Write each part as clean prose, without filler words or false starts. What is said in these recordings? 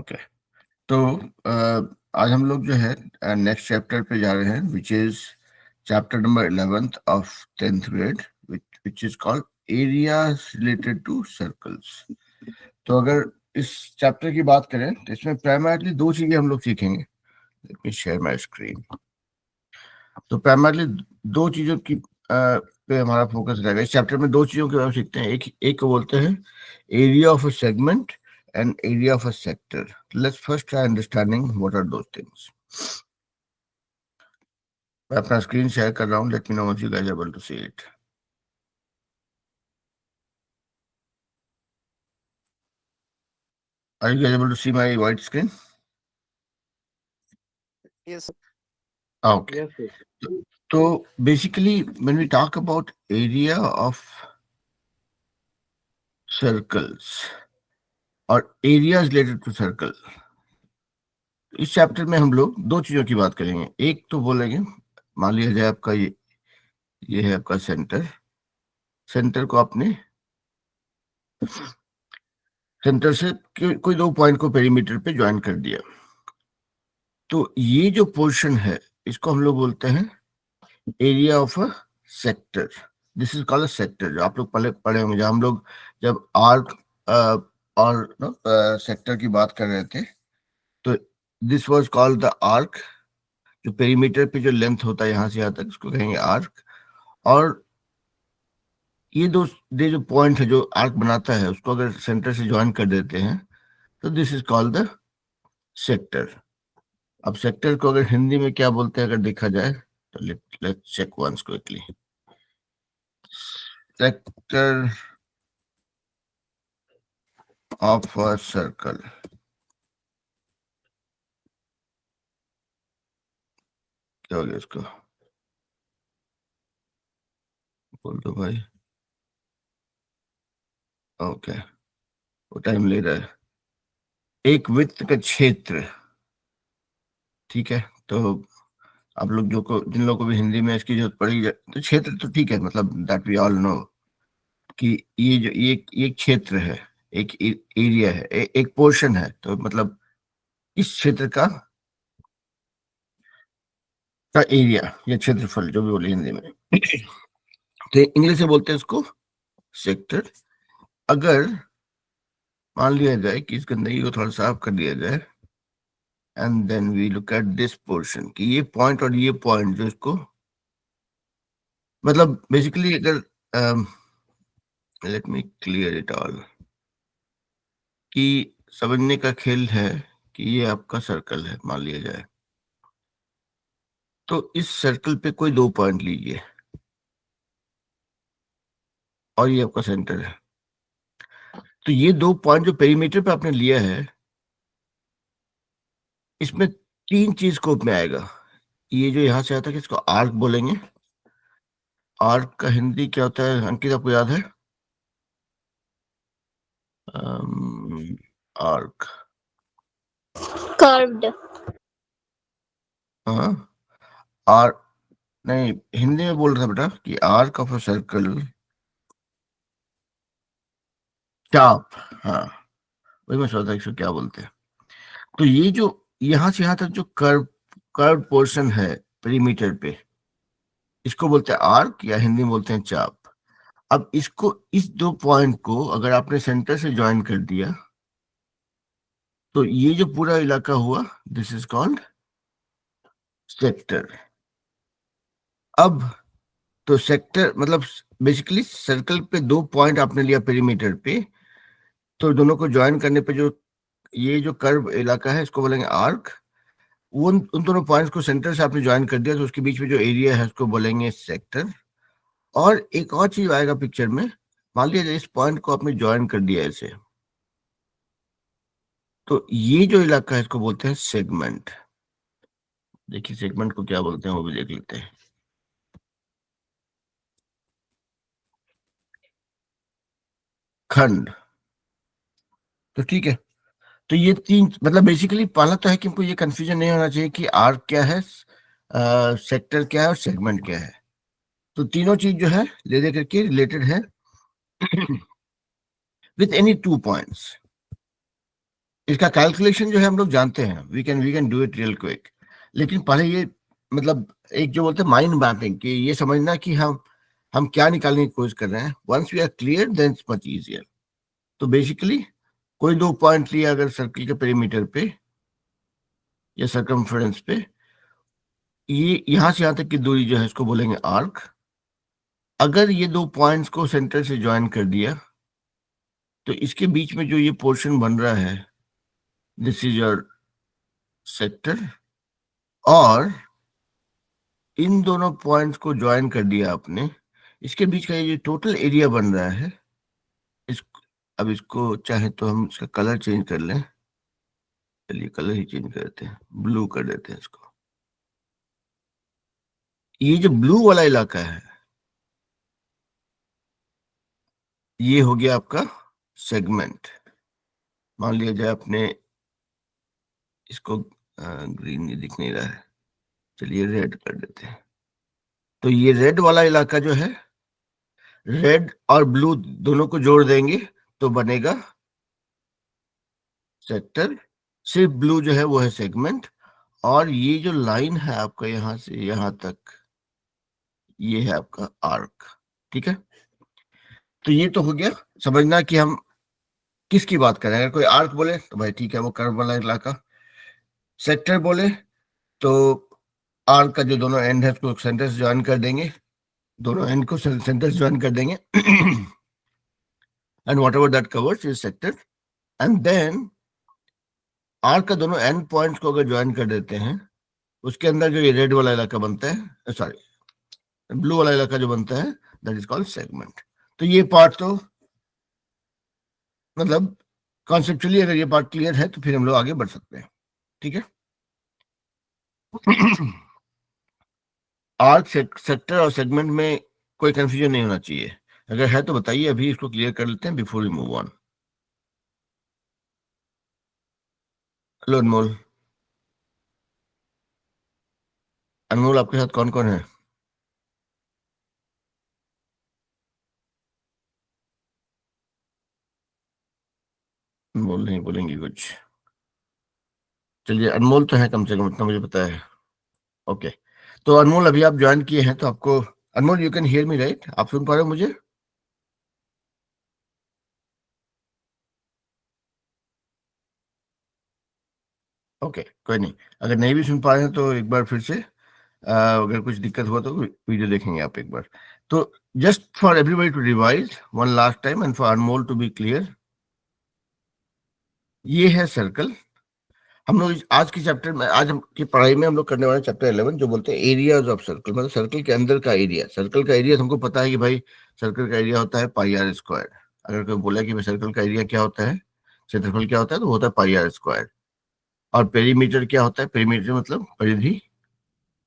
Okay. तो आज हम लोग जो है नेक्स्ट चैप्टर पे जा रहे हैं, which is chapter number 11th of 10th grade, which is called areas related to circles. तो अगर इस चैप्टर की बात करें तो इसमें प्राइमरली दो चीजें हम लोग सीखेंगे। Let me share my screen. तो प्राइमरली दो चीजों की पे हमारा फोकस रहेगा। इस चैप्टर में दो चीजों के बारे में सीखते हैं। एक को बोलते हैं area of a segment and area of a sector. Let's first try understanding what are those things. मैं अपना स्क्रीन शेयर कर रहा हूँ. Let me know if you guys are able to see it. Are you guys able to see my white screen? Yes. Okay. Yes. So basically, when we talk about area of circles or areas related to circle, इस chapter में हम लोग दो चीजों की बात करेंगे. एक तो बोलेंगे, मान लिया जाए आपका ये है आपका सेंटर को आपने सेंटर से कोई दो पॉइंट को पेरीमीटर पे ज्वाइन कर दिया. तो ये जो पोर्शन है इसको हम लोग बोलते हैं area of a sector. This is called a sector. जो आप लोग पहले पढ़े होंगे, जब हम लोग जब आर्क और सेक्टर की बात कर रहे थे, तो this was called the arc. जो पेरीमीटर पे जो लेंथ होता है यहाँ से यहाँ तक, उसको कहेंगे आर्क. और ये जो पॉइंट है जो आर्क बनाता है, उसको अगर सेंटर से ज्वाइन कर देते हैं तो this is called the sector. अब सेक्टर को अगर हिंदी में क्या बोलते हैं अगर देखा जाए तो let's check once quickly. Sector of a circle. क्या हो गया इसको? बोल दो भाई. ओके, वो टाइम ले रहा है. एक वृत्त का क्षेत्र. ठीक है, तो आप लोग जिन लोगों को भी हिंदी में इसकी जरूरत पड़ेगी, तो क्षेत्र तो ठीक है, मतलब दैट वी ऑल नो कि ये एक क्षेत्र है, एक एरिया है, एक पोर्शन है. तो मतलब इस क्षेत्र का एरिया या क्षेत्रफल, जो भी बोले हिंदी में, तो इंग्लिश में बोलते हैं इसको सेक्टर. अगर मान लिया जाए कि इस गंदगी को थोड़ा साफ कर दिया जाए, and then we look at this portion, कि ये पॉइंट और ये पॉइंट जो इसको, मतलब बेसिकली अगर let me clear it all, कि समझने का खेल है कि ये आपका सर्कल है मान लिया जाए. तो इस सर्कल पे कोई दो पॉइंट लीजिए और ये आपका सेंटर है. तो ये दो पॉइंट जो पेरीमीटर पे आपने लिया है, इसमें तीन चीज स्कोप में आएगा. ये जो यहां से आता है इसको आर्क बोलेंगे. आर्क का हिंदी क्या होता है अंकित, आपको याद है? Arc curved. हाँ, आर्क नहीं, हिंदी में बोल रहा था बेटा कि आर्क ऑफ अ सर्कल, चाप. हाँ, वही मैं सोचता इसको क्या बोलते हैं. तो ये जो यहां से यहां तक जो कर्व पोर्शन है पेरीमीटर पे, इसको बोलते हैं आर्क या हिंदी में बोलते हैं चाप. अब इस दो पॉइंट को अगर आपने सेंटर से ज्वाइन कर दिया, तो ये जो पूरा इलाका हुआ, दिस इज कॉल्ड सेक्टर. अब तो सेक्टर मतलब बेसिकली सर्कल पे दो पॉइंट आपने लिया पेरीमीटर पे, तो दोनों को ज्वाइन करने पे जो ये जो कर्व इलाका है इसको बोलेंगे आर्क. वो उन दोनों पॉइंट्स को सेंटर से आपने ज्वाइन कर दिया, तो उसके बीच में जो एरिया है उसको बोलेंगे सेक्टर. और एक और चीज आएगा पिक्चर में. मान लिया जाए इस पॉइंट को आपने ज्वाइन कर दिया ऐसे, तो ये जो इलाका है इसको बोलते हैं सेगमेंट. देखिए सेगमेंट को क्या बोलते हैं वो भी देख लेते हैं. खंड. तो ठीक है, तो ये तीन मतलब बेसिकली पहला तो है कि हमको ये कंफ्यूजन नहीं होना चाहिए कि आर्क क्या है, सेक्टर क्या है और सेगमेंट क्या है. तो तीनों चीज जो है ले दे करके रिलेटेड है विथ एनी टू पॉइंट्स. इसका कैलकुलेशन जो है हम लोग जानते हैं, we can do it real quick. लेकिन पहले ये मतलब एक जो बोलते हैं माइंड मैपिंग, कि ये समझना कि हम क्या निकालने की कोशिश कर रहे हैं। Once we are clear then it's much easier. तो बेसिकली कोई दो पॉइंट लिया अगर सर्किल के पेरीमीटर पे या सर्कमफ्रेंस पे, ये यहां से यहां तक की दूरी जो है इसको बोलेंगे आर्क। अगर ये दो पॉइंट्स को सेंटर से ज्वाइन कर दिया तो इसके बीच में जो ये पोर्शन बन रहा है, दिस इज योर सेक्टर। और इन दोनों पॉइंट्स को ज्वाइन कर दिया आपने, इसके बीच का ये जो टोटल एरिया बन रहा है, इस अब इसको चाहे तो हम इसका कलर चेंज कर लें। चलिए कलर ही चेंज कर देते हैं, ब्लू कर देते हैं इसको। ये जो ब्लू वाला इलाका है ये हो गया आपका सेगमेंट। मान लिया जाए अपने इसको ग्रीन नहीं दिख नहीं रहा है, चलिए रेड कर देते हैं। तो ये रेड वाला इलाका जो है, रेड और ब्लू दोनों को जोड़ देंगे तो बनेगा सेक्टर। सिर्फ ब्लू जो है वो है सेगमेंट। और ये जो लाइन है आपका यहां से यहां तक, ये है आपका आर्क। ठीक है, तो ये तो हो गया समझना कि हम किसकी बात कर रहे हैं। अगर कोई आर्क बोले तो भाई ठीक है, वो कर्व वाला इलाका। सेक्टर बोले तो आर्क का जो दोनों एंड है उसको सेंटर से ज्वाइन कर देंगे, दोनों एंड को सेंटर से ज्वाइन कर देंगे and whatever that covers is sector. And then arc का दोनों एंड पॉइंट्स को अगर ज्वाइन कर देते हैं, उसके अंदर जो ये रेड वाला इलाका बनता है, सॉरी ब्लू वाला इलाका जो बनता है, दैट इज कॉल्ड सेगमेंट। तो ये पार्ट तो मतलब कॉन्सेप्चुअली अगर ये पार्ट क्लियर है तो फिर हम लोग आगे बढ़ सकते हैं। ठीक है आर्क सेक्टर और सेगमेंट में कोई कंफ्यूजन नहीं होना चाहिए। अगर है तो बताइए, अभी इसको क्लियर कर लेते हैं before we move on. Hello Anmol. Anmol आपके साथ कौन कौन है? अनमोल नहीं बोलेंगे कुछ। चलिए अनमोल तो है कम से कम, इतना मुझे पता है। ओके, तो अनमोल अभी आप ज्वाइन किए हैं तो आपको, Anmol you can hear me right? आप सुन पा रहे हो मुझे? ओके, कोई नहीं। अगर नहीं भी सुन पा रहे हैं तो एक बार फिर से अगर कुछ दिक्कत हुआ तो वीडियो देखेंगे आप एक बार। तो just for everybody to revise one last time and for Anmol to be clear, ये है सर्कल। हम लोग आज के चैप्टर में, आज हम की पढ़ाई में हम लोग करने वाले चैप्टर 11 जो बोलते हैं एरियाज ऑफ सर्कल, मतलब सर्कल के अंदर का एरिया। सर्कल का एरिया हमको पता है कि भाई सर्कल का एरिया होता है पाई आर स्क्वायर। अगर कोई बोला कि भाई सर्कल का एरिया क्या होता है, क्षेत्रफल क्या होता है, तो वो होता है पाई आर स्क्वायर। और पेरीमीटर क्या होता है? पेरीमीटर मतलब परिधि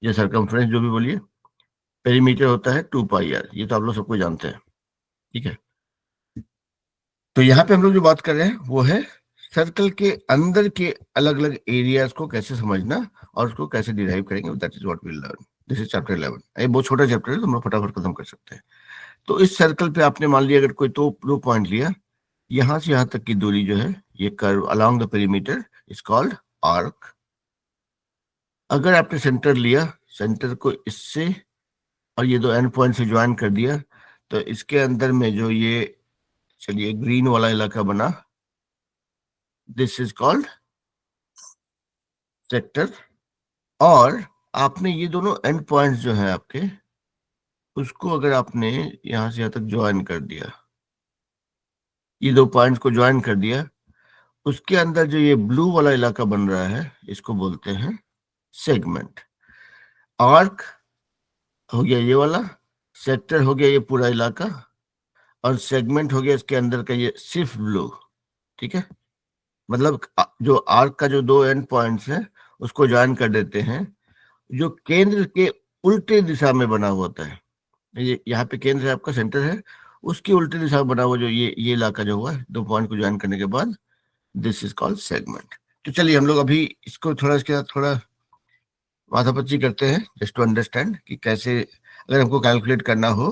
या सरकमफ्रेंस जो भी बोलिए। पेरीमीटर होता है 2 पाई आर, ये तो आप लोग सबको जानते हैं। ठीक है, तो यहाँ पे हम लोग जो बात कर रहे हैं वो है सर्कल के अंदर के अलग अलग एरियाज को कैसे समझना और उसको कैसे डिराइव करेंगे। That is what we learn. This is chapter 11। ये बहुत छोटा चैप्टर है तो हम लोग फटाफट खत्म कर सकते हैं। तो इस सर्कल पे आपने मान लिया अगर कोई दो पॉइंट लिया, यहां से यहां तक की दूरी जो है ये curve along the perimeter is called arc. अगर आपने सेंटर लिया, सेंटर को इससे और ये दो एंड पॉइंट से ज्वाइन कर दिया, तो इसके अंदर में जो ये, चलिए ग्रीन वाला इलाका बना, दिस इज कॉल्ड सेक्टर। और आपने ये दोनों एंड पॉइंट्स जो हैं आपके, उसको अगर आपने यहां से यहां तक ज्वाइन कर दिया, ये दो पॉइंट्स को ज्वाइन कर दिया, उसके अंदर जो ये ब्लू वाला इलाका बन रहा है इसको बोलते हैं सेगमेंट। आर्क हो गया ये वाला, सेक्टर हो गया ये पूरा इलाका, और सेगमेंट हो गया इसके अंदर का ये सिर्फ ब्लू। ठीक है, मतलब जो आर्क का जो दो एंड पॉइंट्स हैं उसको ज्वाइन कर देते हैं, जो केंद्र के उल्टे दिशा में बना हुआ होता है। ये यहाँ पे केंद्र है आपका, सेंटर है, उसकी उल्टी दिशा में बना हुआ जो ये इलाका जो हुआ है दो पॉइंट को ज्वाइन करने के बाद, दिस इज कॉल्ड सेगमेंट। तो चलिए हम लोग अभी इसको थोड़ा इसके साथ थोड़ा माथापच्ची करते हैं जस्ट टू अंडरस्टैंड कि कैसे अगर हमको कैलकुलेट करना हो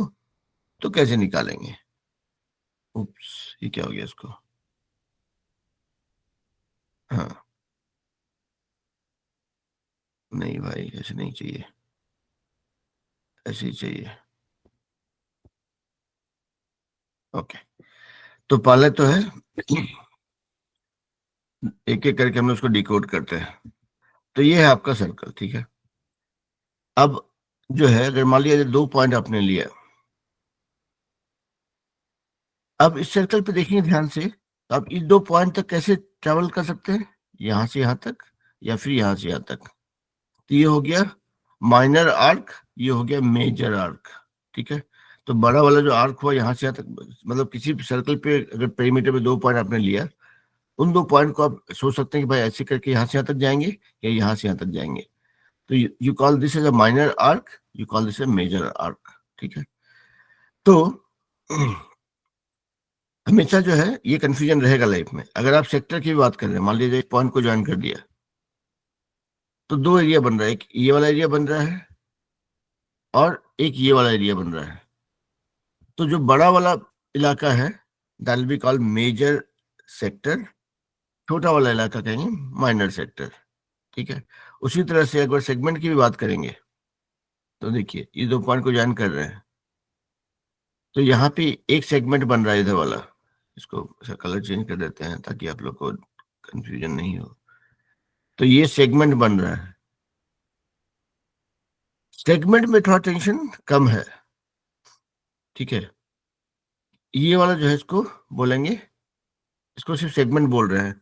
तो कैसे निकालेंगे। उप्स, ये क्या हो गया इसको? नहीं, ऐसे नहीं चाहिए, ऐसे ही चाहिए। ओके, तो पहले तो है, एक एक करके हम लोग उसको डिकोड करते हैं। तो ये है आपका सर्कल, ठीक है। अब जो है, अगर मान लिया 2 पॉइंट आपने लिया, अब इस सर्कल पे देखिए ध्यान से, तो आप इस 2 पॉइंट तक कैसे ट्रेवल कर सकते हैं, यहां से यहां तक या फिर यहां से यहां तक। तो ये हो गया माइनर आर्क, ये हो गया मेजर आर्क, ठीक है। तो बड़ा वाला जो आर्क हुआ यहाँ से यहाँ तक, मतलब किसी सर्कल पे अगर पेरीमीटर में 2 पॉइंट आपने लिया, उन 2 पॉइंट को आप सोच सकते हैं कि भाई ऐसे करके यहाँ से यहाँ तक जाएंगे या यहाँ से यहाँ तक जाएंगे। तो you call this as a minor arc, you call this a major arc, ठीक है। तो हमेशा जो है ये कंफ्यूजन रहेगा लाइफ में। अगर आप सेक्टर की भी बात कर रहे हैं, मान लीजिए एक पॉइंट को ज्वाइन कर दिया, तो 2 एरिया बन रहा है, एक ये वाला एरिया बन रहा है और एक ये वाला एरिया बन रहा है। तो जो बड़ा वाला इलाका है, that will be called major sector, छोटा वाला इलाका कहेंगे माइनर सेक्टर, ठीक है। उसी तरह से अगर सेगमेंट की भी बात करेंगे, तो देखिए ये 2 पॉइंट को ज्वाइन कर रहे हैं, तो यहाँ पे एक सेगमेंट बन रहा है इधर वाला। इसको कलर चेंज कर देते हैं ताकि आप लोग को कंफ्यूजन नहीं हो। तो ये सेगमेंट बन रहा है, सेगमेंट में थोड़ा टेंशन कम है, ठीक है। ये वाला जो है इसको बोलेंगे, इसको सिर्फ सेगमेंट बोल रहे हैं।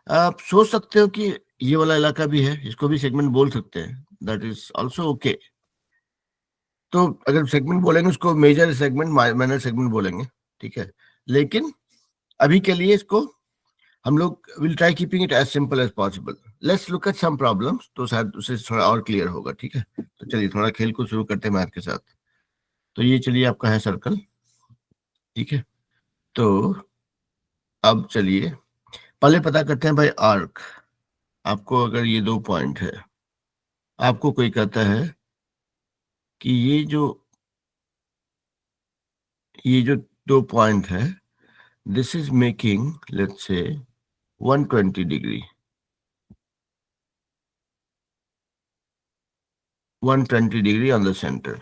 आप सोच सकते हो कि ये वाला इलाका भी है, इसको भी सेगमेंट बोल सकते हैं, दैट इज ऑल्सो ओके। तो अगर सेगमेंट बोलेंगे उसको मेजर सेगमेंट माइनर सेगमेंट बोलेंगे, ठीक है। लेकिन अभी के लिए इसको हम लोग will try keeping it as simple as possible. Let's look at some problems, तो शायद उससे थोड़ा और क्लियर होगा, ठीक है। तो चलिए थोड़ा खेल को शुरू करते हैं मैथ के साथ। तो ये चलिए आपका है सर्कल, ठीक है। तो अब चलिए पहले पता करते हैं भाई आर्क। आपको अगर ये 2 पॉइंट है, आपको कोई कहता है कि ये जो 2 पॉइंट है, दिस इज मेकिंग लेट्स से 120 degree, 120 degree on the centre.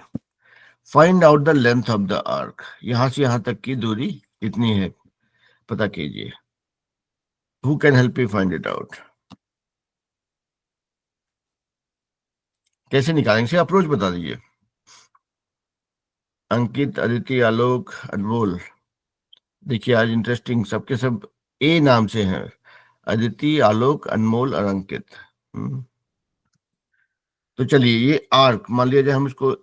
Find out the length of the arc, यहां से यहां तक की दूरी कितनी है पता कीजिए। Who can help you find it out? कैसे निकालेंगे, से अप्रोच बता दीजिए। अंकित, अदिति, आलोक, अनमोल। देखिए आज इंटरेस्टिंग, सबके सब ए नाम से हैं, अदिति, आलोक, अनमोल और अंकित। हम्म। तो चलिए ये आर्क मान लिया जाए, हम इसको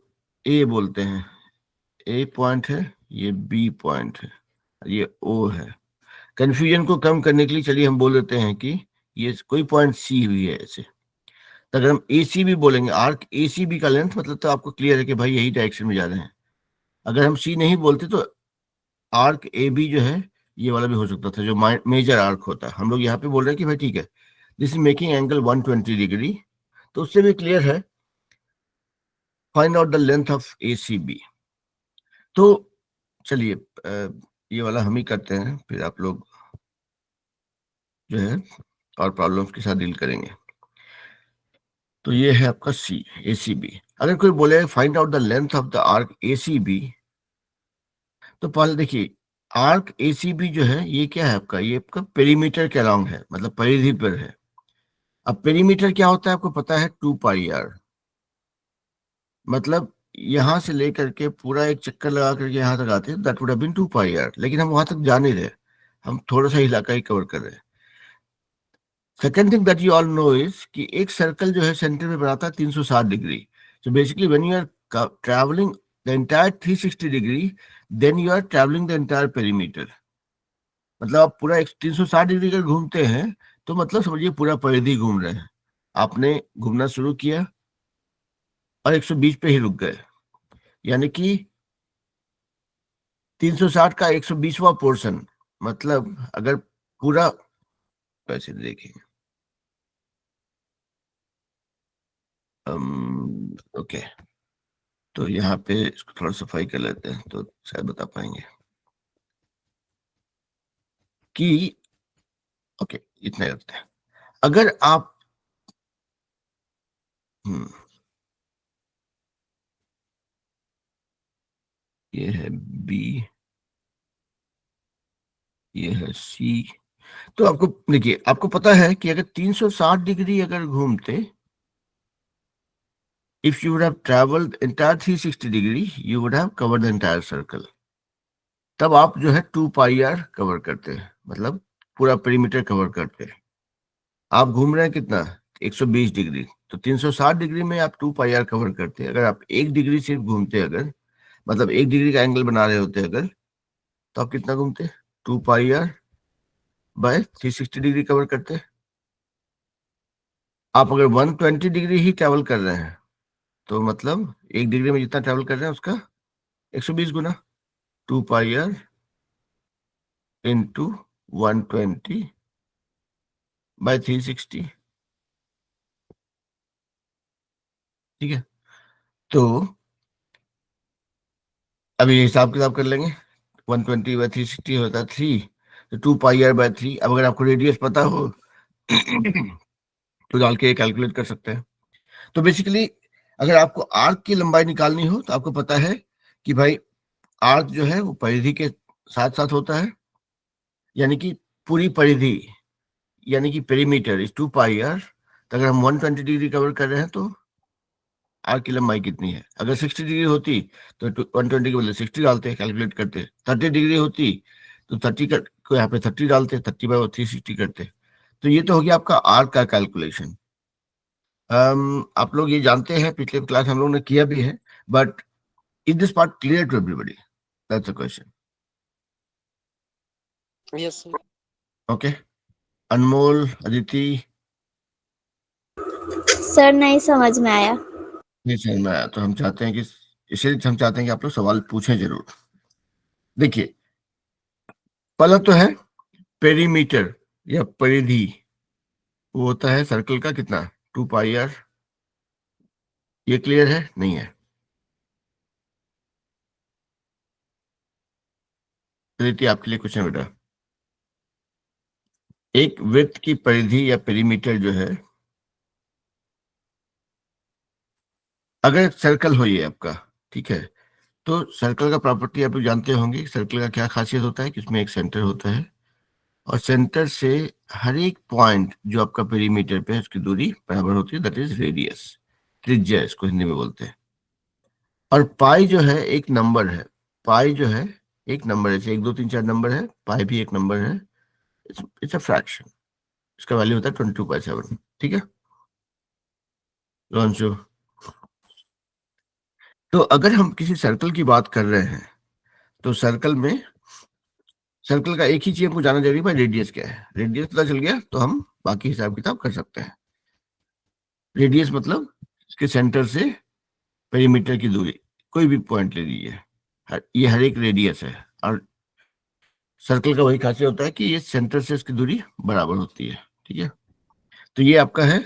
ए बोलते हैं, ए पॉइंट है, ये बी पॉइंट है, ये ओ है। कंफ्यूजन को कम करने के लिए चलिए हम बोल देते हैं कि ये कोई पॉइंट सी हुई है ऐसे। तो अगर हम ए सी भी बोलेंगे, आर्क ए सी बी का लेंथ, मतलब तो आपको क्लियर है कि भाई यही डायरेक्शन में जा रहे हैं। अगर हम सी नहीं बोलते तो आर्क ए बी जो है, ये वाला भी हो सकता था, जो मेजर आर्क होता है। हम लोग यहाँ पे बोल रहे हैं कि भाई ठीक है, this is making angle 120 degree, तो उससे भी क्लियर है, find out the length of A C B. तो चलिए ये वाला हम ही करते हैं, फिर आप लोग जो है और प्रॉब्लम्स के साथ डील करेंगे। तो ये है आपका सी, ए सी बी। अगर कोई बोले find out the length of the arc A C B, तो पहले देखिए आर्क ए सी बी जो है ये क्या है आपका, ये आपका पेरीमीटर के अलाउंग है, मतलब परिधि पर है। अब पेरीमीटर क्या होता है आपको पता है, 2 पाई आर। मतलब यहां से लेकर के पूरा एक चक्कर लगा करके यहाँ तक आते हैं, that would have been 2 pi r, लेकिन हम वहां तक जा नहीं रहे, हम थोड़ा सा इलाका ही कवर कर रहे हैं। Second thing that you all know is कि एक सर्कल जो है सेंटर में बनाता है 360 degree. So basically when you are traveling the entire 360 degree, then you are traveling the entire perimeter। मतलब आप पूरा 360 डिग्री का घूमते हैं, तो मतलब समझिए पूरा परिधि घूम रहे हैं। आपने घूमना शुरू किया और 120 पे ही रुक गए, यानी कि 360 का 120वां पोर्शन, मतलब अगर पूरा, कैसे देखिए, ओके, तो यहाँ पे इसको थोड़ा सफाई कर लेते हैं तो शायद बता पाएंगे कि, ओके इतना ही रखते हैं। अगर आप ये है बी, ये है सी। तो आपको देखिए, आपको पता है कि अगर 360 डिग्री अगर घूमते, if you would have travelled entire 360 degree, you would have covered the entire circle. तब आप जो है 2 पाई आर कवर करते हैं, मतलब पूरा पेरीमीटर कवर करते हैं। आप घूम रहे हैं कितना, 120 डिग्री, तो 360 डिग्री में आप 2 पाई आर कवर करते हैं। अगर आप 1 डिग्री सिर्फ घूमते, अगर मतलब 1 डिग्री का एंगल बना रहे होते अगर, तो आप कितना घूमते, 2 pi are bye 360 degree cover करते। आप अगर 120 डिग्री ही ट्रेवल कर रहे हैं, तो मतलब 1 डिग्री में जितना ट्रेवल कर रहे हैं उसका 120 गुना, 2 पाई आर इंटू 120 बाय 360। ठीक है, तो अभी हिसाब किताब कर लेंगे। 120 बाय 360 होता है 3, तो 2 पाई आर बाय 3। अब अगर आपको रेडियस पता हो तो डाल के कैलकुलेट कर सकते हैं। तो बेसिकली अगर आपको आर्क की लंबाई निकालनी हो, तो आपको पता है कि भाई आर्क जो है वो परिधि के साथ साथ होता है, यानी कि पूरी परिधि, यानी कि पेरीमीटर इज 2 पाई आर। तो अगर हम 120 डिग्री कवर कर रहे हैं, तो आर्क की लंबाई कितनी है। अगर 60 डिग्री होती तो 120 के बदले 60 डालते, कैलकुलेट करते। 30 डिग्री होती तो 30 को यहाँ पे 30 डालते, 30/360 करते। तो ये तो हो गया आपका आर्क का कैलकुलेशन। आप लोग ये जानते हैं, पिछले क्लास हम लोग ने किया भी है, but is this part clear to everybody, that's the question. Yes sir. Okay, Anmol, Aditi, sir नहीं समझ में आया। नहीं समझ में आया तो हम चाहते हैं कि, इसलिए हम चाहते हैं कि आप लोग सवाल पूछें जरूर। देखिए, पहला तो है पेरीमीटर या परिधि, वो होता है सर्कल का कितना, 2 पाई आर। ये क्लियर है, नहीं है? अदिति, आपके लिए क्वेश्चन बेटा। एक वृत्त की परिधि या पेरीमीटर जो है, अगर सर्कल हो ये आपका, ठीक है, तो सर्कल का प्रॉपर्टी आप लोग जानते होंगे। सर्कल का क्या खासियत होता है कि उसमें एक सेंटर होता है, और सेंटर से हर एक पॉइंट जो आपका पेरीमीटर पे है उसकी दूरी बराबर होती है, दैट इज रेडियस, त्रिज्या इसको हिंदी में बोलते हैं। और पाई जो है एक नंबर है, पाई जो है एक नंबर है, जैसे 1 2 3 4 नंबर है, पाई भी एक नंबर है, इट्स अ फ्रैक्शन। इसका वैल्यू होता है 22/7। ठीक है लोंशो? तो अगर हम किसी सर्कल की बात कर रहे हैं, तो सर्कल में, सर्कल का एक ही चीज हमको जानना जरूरी है, भाई रेडियस क्या है। रेडियस पता चल गया तो हम बाकी हिसाब किताब कर सकते हैं। रेडियस मतलब इसके सेंटर से पेरीमीटर की दूरी, कोई भी पॉइंट ले लीजिए, ये हर एक रेडियस है। और सर्कल का वही खासियत होता है कि ये सेंटर से इसकी दूरी बराबर होती है। ठीक है, तो ये आपका है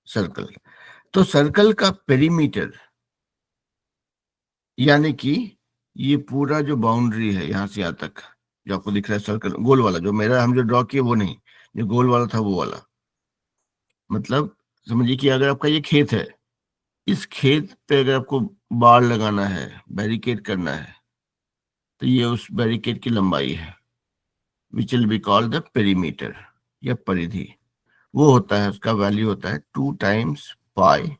सर्कल। तो सर्कल का पेरीमीटर, यानी कि ये पूरा जो बाउंड्री है यहाँ से यहाँ तक, जो आपको दिख रहा है सर्कल गोल वाला, जो मेरा हम जो ड्रॉ किए वो नहीं, जो गोल वाला था वो वाला, मतलब समझिए कि अगर आपका ये खेत है, इस खेत पे अगर आपको बाड़ लगाना है, बैरिकेड करना है, तो ये उस बैरिकेड की लंबाई है, which will be called the perimeter या परिधि। वो होता है, उसका वैल्यू होता है 2 टाइम्स पाई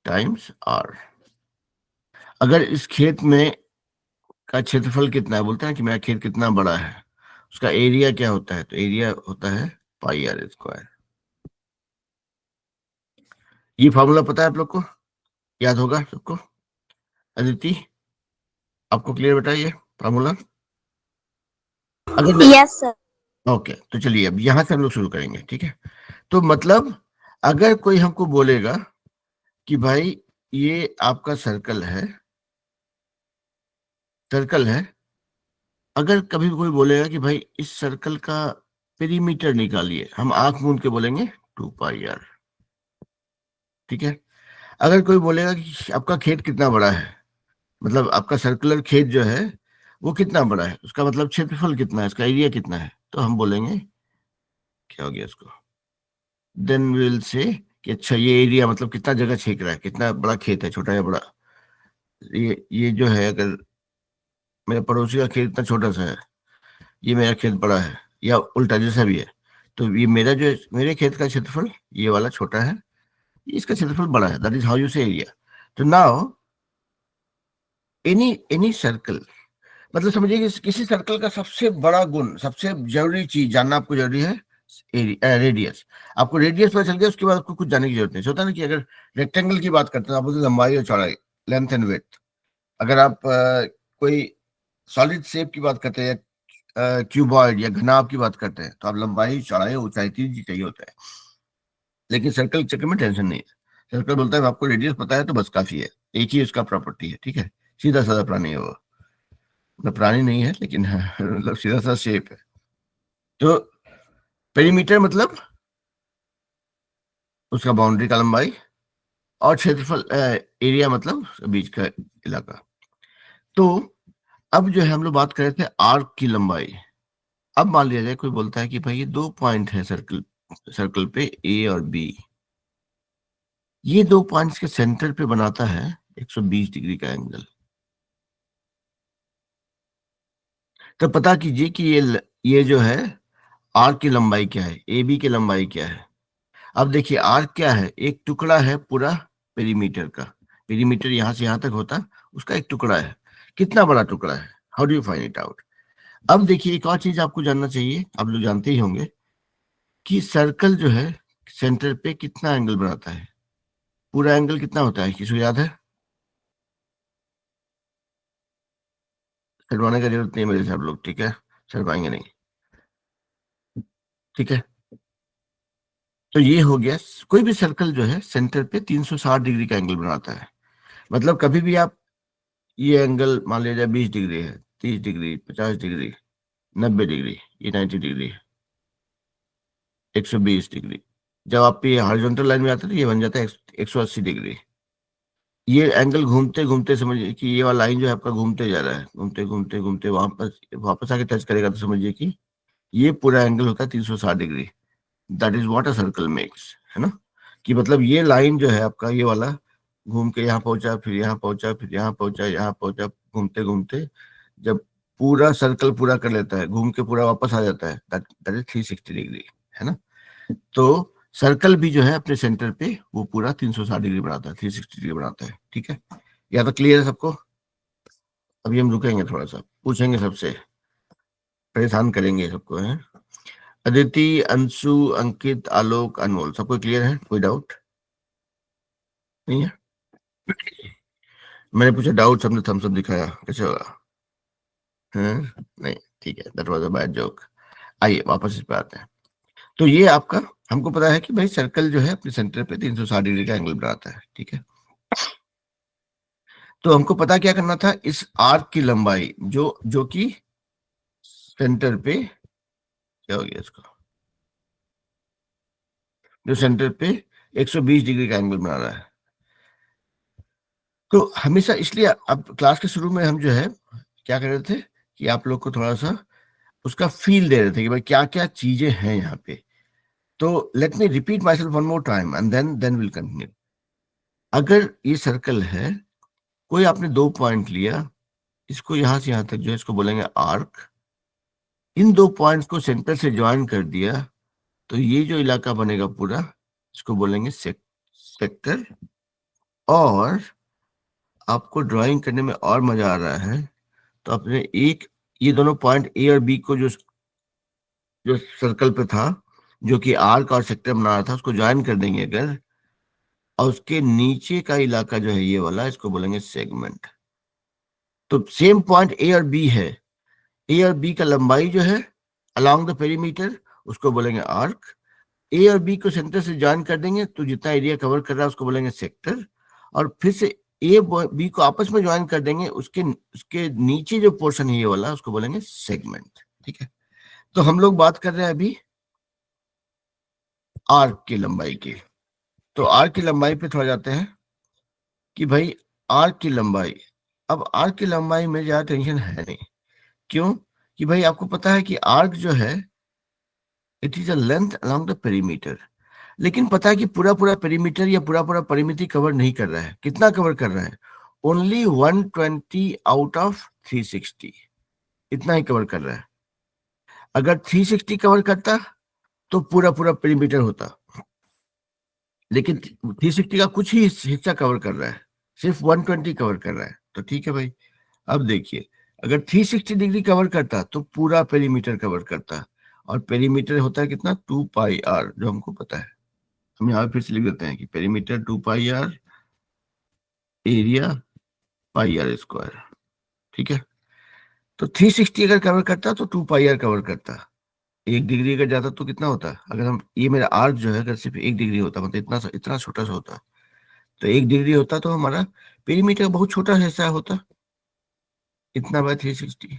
टाइम्स आर। अगर इस खेत में का क्षेत्रफल कितना है, बोलते हैं कि मेरा खेत कितना बड़ा है, उसका एरिया क्या होता है, तो एरिया होता है πr²। ये फॉर्मूला पता है आप लोग को, याद होगा सबको? अदिति, आपको क्लियर बेटा ये फॉर्मूला? अगर यस सर। ओके, तो चलिए अब यहां से हम लोग शुरू करेंगे। ठीक है, तो मतलब अगर कोई हमको बोलेगा कि भाई ये आपका सर्कल है, सर्कल है, अगर कभी कोई बोलेगा कि भाई इस सर्कल का पेरीमीटर निकालिए, हम आंख मूंद के बोलेंगे 2 पाई आर। ठीक है, अगर कोई बोलेगा कि आपका खेत कितना बड़ा है, मतलब आपका सर्कुलर खेत जो है वो कितना बड़ा है, उसका मतलब क्षेत्रफल कितना है, इसका एरिया कितना है, तो हम बोलेंगे क्या हो गया उसको, देन विल से कि अच्छा ये एरिया मतलब कितना जगह छेक रहा है, कितना बड़ा खेत है, छोटा या बड़ा। ये जो है, अगर मेरे पड़ोसी का खेत इतना छोटा सा है, ये मेरा खेत बड़ा है, या उल्टा जैसा भी है, तो ये मेरा जो मेरे खेत का क्षेत्रफल ये वाला छोटा है, इसका क्षेत्रफल बड़ा है। दैट इज हाउ यू से एरिया। तो नाउ एनी एनी सर्कल, मतलब समझिए कि किसी सर्कल का सबसे बड़ा गुण, सबसे जरूरी चीज जानना आपको जरूरी है रेडियस। आपको रेडियस पता चल गया, उसके बाद आपको कुछ जानने की जरूरत नहीं। होता है ना कि अगर रेक्टेंगल की बात करते हैं, आप उसकी लंबाई और चौड़ाई, लेंथ एंड विड्थ। अगर आप कोई सॉलिड शेप की बात करते हैं, या क्यूबॉइड या घनाभ की बात करते हैं, तो आप लंबाई, चौड़ाई, ऊंचाई, तीन चीज चाहिए होता है। लेकिन सर्कल के चक्कर में टेंशन नहीं है। सर्कल बोलता है आपको रेडियस पता है तो बस काफी है, एक ही उसका प्रॉपर्टी है, ठीक है। सीधा साधा प्राणी है वो, मतलब प्राणी नहीं है लेकिन है, मतलब सीधा सा शेप है। तो पेरीमीटर मतलब उसका बाउंड्री का लंबाई, और क्षेत्रफल एरिया मतलब बीच का इलाका। तो अब जो है हम लोग बात कर रहे थे आर्क की लंबाई। अब मान लिया जाए कोई बोलता है कि भाई ये 2 पॉइंट है सर्कल, सर्कल पे ए और बी, ये 2 पॉइंट्स के सेंटर पे बनाता है 120 डिग्री का एंगल। तो पता कीजिए कि ये जो है आर्क की लंबाई क्या है, ए बी की लंबाई क्या है। अब देखिए आर्क क्या है, एक टुकड़ा है पूरा पेरीमीटर का। पेरीमीटर यहां से यहां तक होता, उसका एक टुकड़ा है। कितना बड़ा टुकड़ा है, how do you find it out. अब देखिए एक और चीज आपको जानना चाहिए, आप लोग जानते ही होंगे कि सर्कल जो है सेंटर पे कितना एंगल बनाता है। पूरा एंगल कितना होता है, किसी को याद है। शर्माने का जरूरत नहीं है मेरे से, आप लोग ठीक है, शर्माएंगे नहीं, ठीक है। तो ये हो गया, कोई भी सर्कल जो है सेंटर पे 360 डिग्री का एंगल बनाता है। मतलब कभी भी आप ये एंगल मान लिया जाए 20 डिग्री है, 30 डिग्री, 50 डिग्री, 90 डिग्री, ये 90 डिग्री, 120 डिग्री। जब आप ये हॉरिजॉन्टल लाइन में आते हैं तो ये बन जाता है 180 डिग्री। ये एंगल घूमते घूमते समझिए कि ये वाला लाइन जो है आपका घूमते जा रहा है, घूमते घूमते घूमते वापस आके टच करेगा, तो समझिए कि ये पूरा एंगल होता है 360 degree. That is what a circle makes, है ना। कि मतलब ये लाइन जो है आपका, ये वाला घूम के यहाँ पहुंचा, फिर यहाँ पहुंचा, फिर यहाँ पहुंचा, यहाँ पहुंचा, घूमते घूमते जब पूरा सर्कल पूरा कर लेता है, घूम के पूरा वापस आ जाता है, दैट इज 360 डिग्री, है ना। तो सर्कल भी जो है अपने सेंटर पे वो पूरा 360 डिग्री बनाता है, 360 डिग्री बनाता है, ठीक है। या तो क्लियर है सबको। अभी हम रुकेंगे, थोड़ा सा पूछेंगे सबसे, परेशान करेंगे सबको, है। अदिति, अंशु, अंकित, आलोक, अनमोल, सबको क्लियर है, कोई डाउट नहीं है। मैंने पूछा डाउट, सबने थम्स अप दिखाया, कैसे होगा। हैं? नहीं, ठीक है, that was a bad joke. आइए वापस इस पे आते हैं। तो ये आपका, हमको पता है कि भाई सर्कल जो है अपने सेंटर पे 360 डिग्री का एंगल बनाता है, ठीक है। तो हमको पता क्या करना था, इस आर्क की लंबाई जो कि सेंटर पे, क्या हो गया इसको, जो सेंटर पे 120 डिग्री का एंगल बना रहा है। तो हमेशा इसलिए अब क्लास के शुरू में हम जो है क्या कर रहे थे कि आप लोग को थोड़ा सा उसका फील दे रहे थे कि भाई क्या क्या चीजें हैं यहाँ पे। तो let me repeat myself one more time and then will continue. अगर ये सर्कल है, कोई आपने 2 पॉइंट लिया, इसको यहां से यहां तक जो है इसको बोलेंगे आर्क। इन 2 पॉइंट्स को सेंटर से ज्वाइन कर दिया, तो ये जो इलाका बनेगा पूरा, इसको बोलेंगे सेक्टर। और आपको ड्राइंग करने में और मजा आ रहा है तो अपने एक, ये दोनों पॉइंट ए और बी को जो जो सर्कल पे था, जो कि आर्क और सेक्टर बना रहा था, उसको ज्वाइन कर देंगे अगर, और उसके नीचे का इलाका जो है ये वाला, इसको बोलेंगे सेगमेंट। तो सेम पॉइंट ए और बी है, ए और बी का लंबाई जो है अलोंग द पेरीमीटर, उसको बोलेंगे आर्क। ए और बी को सेंटर से ज्वाइन कर देंगे तो जितना एरिया कवर कर रहा है उसको बोलेंगे सेक्टर। और फिर से ए बी को आपस में ज्वाइन कर देंगे, उसके उसके नीचे जो पोर्शन है ये वाला, उसको बोलेंगे सेगमेंट, ठीक है। तो हम लोग बात कर रहे हैं अभी आर्क की लंबाई की। तो आर्क की लंबाई पे थोड़ा जाते हैं कि भाई आर्क की लंबाई, अब आर्क की लंबाई में ज्यादा टेंशन है नहीं। क्यों, कि भाई आपको पता है कि आर्क जो है it is a length along the perimeter. लेकिन पता है कि पूरा पूरा पेरीमीटर या पूरा पूरा परिमिति कवर नहीं कर रहा है। कितना कवर कर रहा है, ओनली 120 आउट ऑफ 360, इतना ही कवर कर रहा है। अगर 360 कवर करता तो पूरा पूरा पेरीमीटर होता, लेकिन 360 का कुछ ही हिस्सा कवर कर रहा है, सिर्फ 120 कवर कर रहा है। तो ठीक है भाई, अब देखिए, अगर 360 डिग्री कवर करता तो पूरा पेरीमीटर कवर करता, और पेरीमीटर होता है कितना, 2 पाई r, जो हमको पता है। हम यहाँ पे फिर से लिख देते हैं कि पेरीमीटर 2 पाई r, एरिया πr²। ठीक है, तो 360 अगर कवर करता तो 2 पाई r कवर करता। 1 डिग्री अगर जाता तो कितना होता, अगर हम, ये मेरा आर्क जो है अगर सिर्फ 1 डिग्री होता, मतलब इतना इतना छोटा सा होता, तो 1 डिग्री होता तो हमारा पेरीमीटर बहुत छोटा सा हिस्सा होता, इतना बाय 360।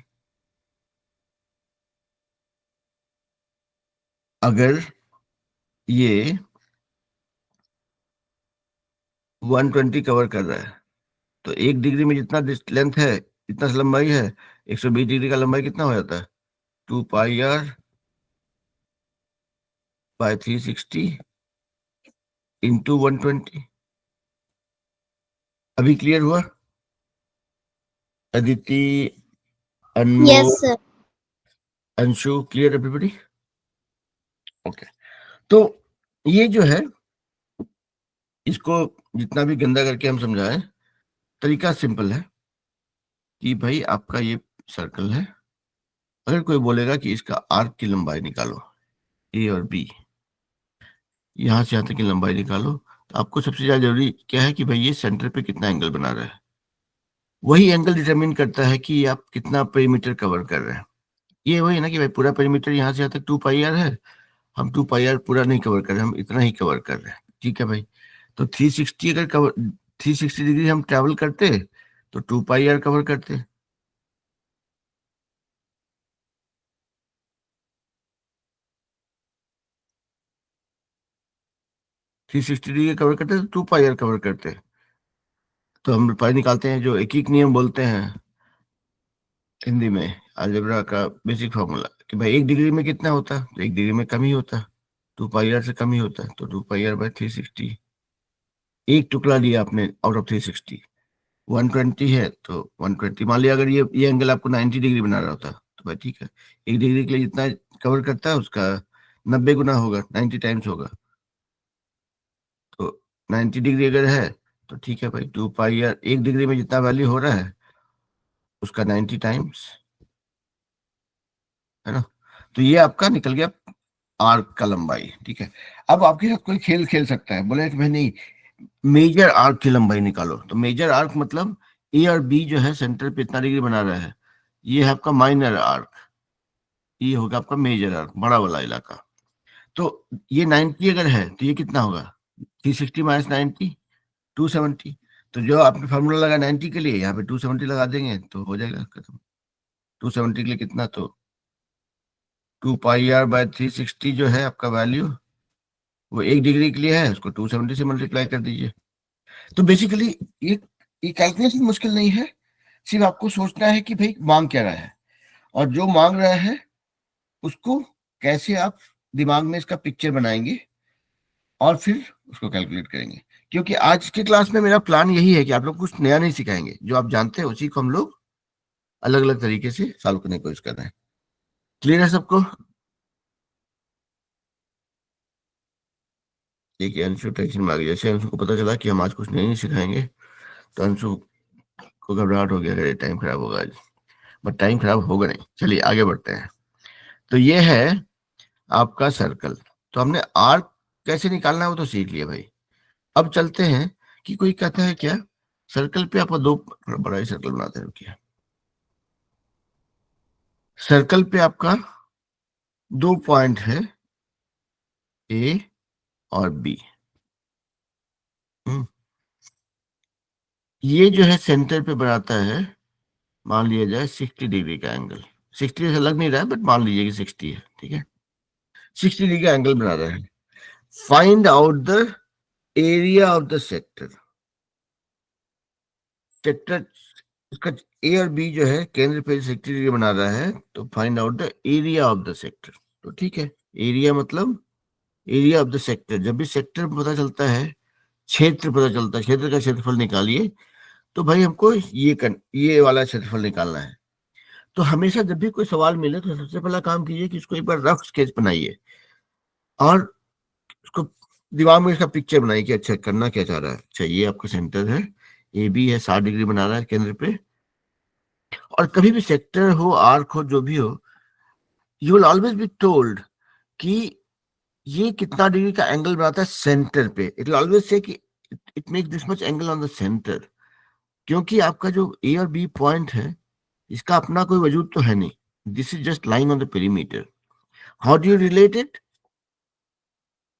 अगर ये 120 कवर कर रहा है, तो 1 डिग्री में जितना लेंथ है, इतना लंबाई है, 120 डिग्री का लंबाई कितना हो जाता है, 2 पाई r/360 इंटू 120। अभी क्लियर हुआ Aditi, Anmol, yes sir. Anshu, clear everybody? Okay, तो ये जो है, इसको जितना भी गंदा करके हम समझाएं, तरीका सिंपल है कि भाई आपका ये सर्कल है, अगर कोई बोलेगा कि इसका आर्क की लंबाई निकालो, ए और बी, यहां से यहां तक की लंबाई निकालो, तो आपको सबसे ज्यादा जरूरी क्या है कि भाई ये सेंटर पे कितना एंगल बना रहा है, वही एंगल डिटरमिन करता है कि आप कितना पेरीमीटर कवर कर रहे हैं। ये वही ना कि भाई पूरा पेरीमीटर यहाँ से यहाँ तक 2 पाई r है, हम 2 पाई r पूरा नहीं कवर कर रहे हैं, हम इतना ही कवर कर रहे हैं। ठीक है भाई, तो 360 अगर कवर, 360 डिग्री हम ट्रेवल करते तो 2 पाई r कवर करते। थ्री सिक्सटी डिग्री कवर करते तो 2 पाई r कवर करते। तो हम पाई निकालते हैं, जो एक नियम बोलते हैं हिंदी में, अलजेब्रा का बेसिक फॉर्मूला, कि भाई 1 डिग्री में कितना होता है, तो 1 डिग्री में कम ही होता है, 2 पाई r से कम ही होता है, तो 2 पाई r/360। एक टुकड़ा लिया आपने आउट ऑफ 360, 120 है तो 120, मान लिया अगर ये एंगल आपको 90 डिग्री बना रहा होता तो भाई ठीक है, 1 डिग्री के लिए जितना कवर करता है उसका 90 गुना होगा, 90 टाइम्स होगा। तो 90 डिग्री अगर है तो ठीक है भाई, 2 पाई r, 1 डिग्री में जितना वैल्यू हो रहा है उसका 90 टाइम्स, है ना। तो ये आपका निकल गया आर्क का लंबाई। ठीक है, अब आपके साथ कोई खेल खेल सकता है, बोले कि भाई नहीं, मेजर आर्क की लंबाई निकालो। तो मेजर आर्क मतलब ए और बी जो है सेंटर पे इतना डिग्री बना रहा है, ये है आपका माइनर आर्क, ये होगा आपका मेजर आर्क, बड़ा वाला इलाका। तो ये 90 अगर है तो ये कितना होगा, 360 माइनस 90, 270। तो जो आपने फॉर्मूला लगा 90 के लिए, यहाँ पे 270 लगा देंगे तो हो जाएगा खत्म। 270 के लिए कितना, तो 2 पाई r/360 जो है आपका वैल्यू, वो 1 डिग्री के लिए है, उसको 270 से मल्टीप्लाई कर दीजिए। तो बेसिकली ये कैलकुलेशन मुश्किल नहीं है, सिर्फ आपको सोचना है कि भाई मांग क्या रहा है, और जो मांग रहा है उसको कैसे आप दिमाग में इसका पिक्चर बनाएंगे और फिर उसको कैलकुलेट करेंगे। क्योंकि आज के क्लास में मेरा प्लान यही है कि आप लोग कुछ नया नहीं सिखाएंगे, जो आप जानते हैं उसी को हम लोग अलग अलग तरीके से सॉल्व करने की कोशिश कर रहे हैं। क्लियर है सबको? देखिए अंशु टेंशन में आ गई, जैसे अंशु को पता चला कि हम आज कुछ नहीं सिखाएंगे तो अंशु को घबराहट हो गया, अरे टाइम खराब होगा आज। बट टाइम खराब होगा नहीं, चलिए आगे बढ़ते हैं। तो ये है आपका सर्कल, तो हमने आर्क कैसे निकालना है वो तो सीख लिया भाई। अब चलते हैं कि कोई कहता है क्या, सर्कल पे आप दो, बड़ा ही सर्कल बनाते हैं, रुकिए। सर्कल पे आपका 2 पॉइंट है, ए और बी। ये जो है सेंटर पे बनाता है, मान लिया जाए 60 डिग्री का एंगल, 60 ऐसा लग नहीं रहा है बट मान लीजिए कि 60 है। ठीक है, 60 डिग्री का एंगल बना रहा है। Find out the area of the sector. Sector, इसका ए और बी जो है केंद्र पे 60 डिग्री बना रहा है, तो find out the area of the sector. तो ठीक है, एरिया मतलब एरिया ऑफ द सेक्टर, जब भी सेक्टर पता चलता है, क्षेत्र पता चलता है, क्षेत्र का क्षेत्रफल निकालिए, तो भाई हमको ये वाला क्षेत्रफल निकालना है। तो हमेशा जब भी कोई सवाल मिले तो सबसे पहला काम कीजिए कि इसको एक बार रफ स्केच बनाइए और उसको दिमाग में इसका पिक्चर बनाइए कि अच्छा करना क्या चाह रहा है। अच्छा, ये आपका सेंटर है, ए बी है, 60 डिग्री बना रहा है केंद्र पे। और कभी भी सेक्टर हो, आर्क हो, जो भी हो, you will always be told कि ये कितना डिग्री का एंगल बनाता है सेंटर पे। इट विल ऑलवेज से कि it makes this much angle on the centre, क्योंकि आपका जो ए और बी पॉइंट है इसका अपना कोई वजूद तो है नहीं। This is just lying on the perimeter. How do you relate it?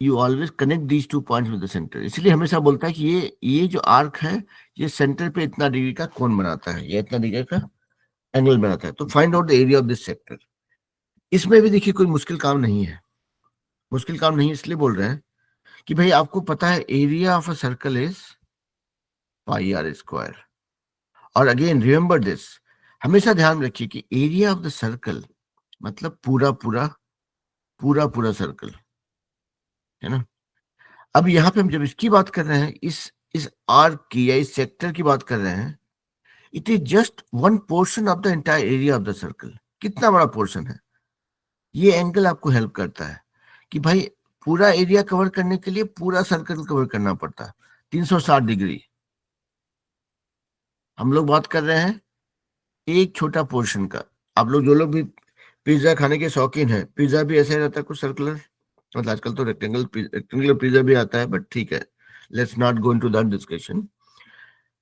You always connect these two points with the centre. इसलिए हमेशा बोलता है कि ये जो आर्क है ये सेंटर पे इतना डिग्री का कोण बनाता है, ये इतना डिग्री का एंगल बनाता है। तो find out the area of this sector. इसमें भी देखिए कोई मुश्किल काम नहीं है। मुश्किल काम नहीं इसलिए बोल रहे हैं कि भाई आपको पता है area of a circle is pi r square. और अगेन रिमेंबर दिस, हमेशा ध्यान रखिए कि एरिया ऑफ द सर्कल मतलब पूरा पूरा पूरा पूरा सर्कल, है ना। अब यहाँ पे हम जब इसकी बात कर रहे हैं, इस आर्क की या इस सेक्टर की बात कर रहे हैं, it is just one portion of the entire area of the circle. कितना बड़ा पोर्शन है, ये एंगल आपको हेल्प करता है कि भाई पूरा एरिया कवर करने के लिए पूरा सर्कल कवर करना पड़ता है 360 डिग्री। हम लोग बात कर रहे हैं एक छोटा पोर्शन का। आप लोग जो लोग भी पिज्जा खाने के शौकीन है, पिज्जा भी ऐसा ही रहता है कुछ सर्कुलर, मतलब आजकल तो रेक्टेंगुलर पिज्जा भी आता है, बट ठीक है, let's not go into that discussion.